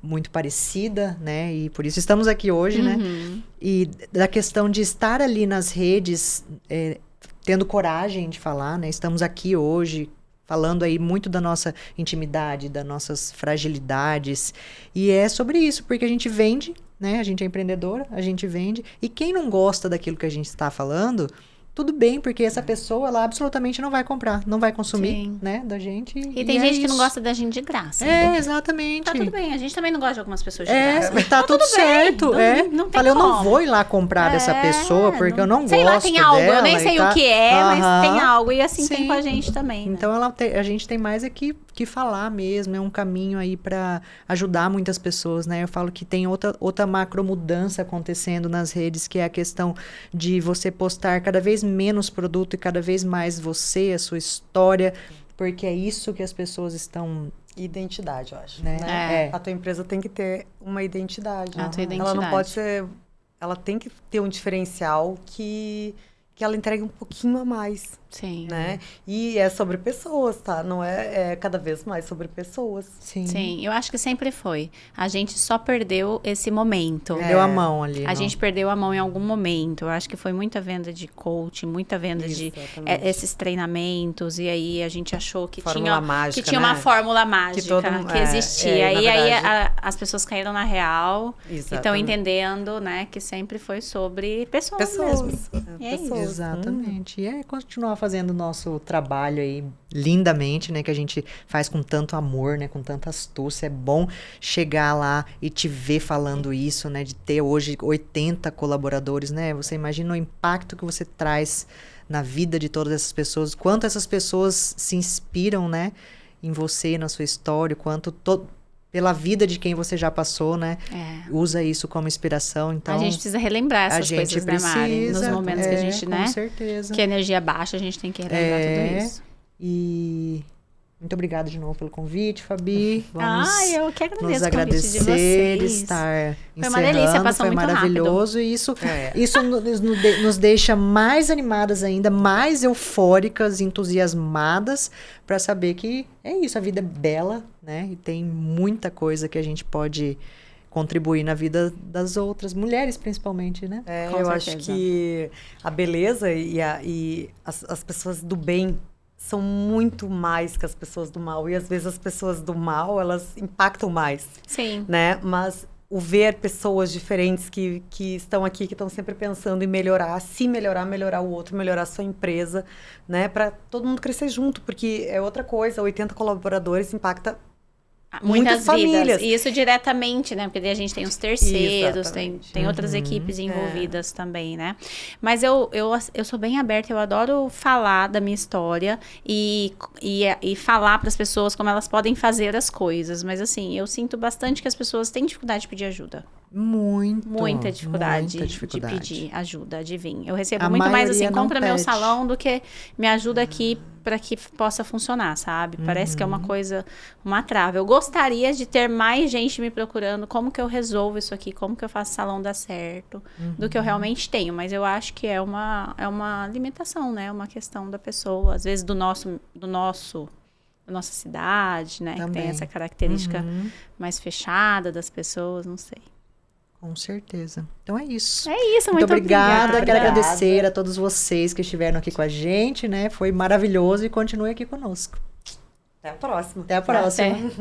muito parecida, né? E por isso estamos aqui hoje, né? E da questão de estar ali nas redes, tendo coragem de falar, né? Estamos aqui hoje, falando aí muito da nossa intimidade, das nossas fragilidades. E é sobre isso, porque a gente vende, né? A gente é empreendedora, a gente vende. E quem não gosta daquilo que a gente está falando... Tudo bem, porque essa pessoa, ela absolutamente não vai comprar, não vai consumir, né, da gente. E tem gente que não gosta da gente de graça. Exatamente. Tá tudo bem, a gente também não gosta de algumas pessoas de graça. Tá tudo certo. Não tem Falei, eu não como. vou ir lá comprar dessa pessoa, porque eu não gosto dela. Sei lá, tem algo, eu nem sei o que é, mas tem algo. E assim tem com a gente também, né? Então, a gente tem mais que falar mesmo, é um caminho aí para ajudar muitas pessoas, né? Eu falo que tem outra macro mudança acontecendo nas redes, que é a questão de você postar cada vez menos produto e cada vez mais você, a sua história, porque é isso que as pessoas estão... Identidade, eu acho. Né? A tua empresa tem que ter uma identidade. A tua identidade. Ela não pode ser... Ela tem que ter um diferencial que que ela entregue um pouquinho a mais, Sim. né? E é sobre pessoas, tá? Não é cada vez mais sobre pessoas. Sim, eu acho que sempre foi. A gente só perdeu esse momento. Deu a mão ali. A gente perdeu a mão em algum momento. Eu acho que foi muita venda de coaching, muita venda de esses treinamentos. E aí a gente achou que fórmula mágica, que tinha né? uma fórmula mágica que existia. E aí as pessoas caíram na real e estão entendendo, né, que sempre foi sobre pessoas mesmo. Exatamente. E é continuar fazendo o nosso trabalho aí lindamente, né? Que a gente faz com tanto amor, né? Com tanta astúcia. É bom chegar lá e te ver falando isso, né? De ter hoje 80 colaboradores, né? Você imagina o impacto que você traz na vida de todas essas pessoas. Quanto essas pessoas se inspiram, né? Em você, na sua história. Quanto pela vida de quem você já passou, né? Usa isso como inspiração, então... A gente precisa relembrar essas coisas, né, Mari? Nos momentos que a gente, né? Com certeza. Que a energia baixa, a gente tem que relembrar tudo isso. E... Muito obrigada de novo pelo convite, Fabi. Vamos eu que agradeço nos o convite de agradecer vocês. de estar Foi uma delícia, passou foi muito maravilhoso. rápido. E isso nos deixa mais animadas ainda, mais eufóricas, entusiasmadas, para saber que é isso, a vida é bela, né? E tem muita coisa que a gente pode contribuir na vida das outras mulheres, principalmente, né? Eu acho que a beleza e as pessoas do bem são muito mais que as pessoas do mal. E às vezes as pessoas do mal, elas impactam mais. Sim. Né? Mas o ver pessoas diferentes que estão aqui, que estão sempre pensando em melhorar, se melhorar, melhorar o outro, melhorar a sua empresa, né? Para todo mundo crescer junto. Porque é outra coisa, 80 colaboradores impacta muitas famílias. E isso diretamente, né? Porque daí a gente tem os terceiros, tem outras equipes envolvidas também, né? Mas eu sou bem aberta, eu adoro falar da minha história e falar para as pessoas como elas podem fazer as coisas. Mas assim, eu sinto bastante que as pessoas têm dificuldade de pedir ajuda. Muita dificuldade de pedir ajuda, de vir. Eu recebo muito mais assim, compra meu salão do que me ajuda aqui para que possa funcionar, sabe? Parece que é uma coisa, uma trava. Eu gostaria de ter mais gente me procurando como que eu resolvo isso aqui, como que eu faço o salão dar certo, do que eu realmente tenho. Mas eu acho que é uma limitação, né? Uma questão da pessoa, às vezes da nossa cidade, né? Também. Que tem essa característica mais fechada das pessoas, não sei. Com certeza. Então é isso. É isso, muito obrigada. Quero agradecer a todos vocês que estiveram aqui com a gente, né? Foi maravilhoso e continue aqui conosco. Até a próxima. Até a próxima.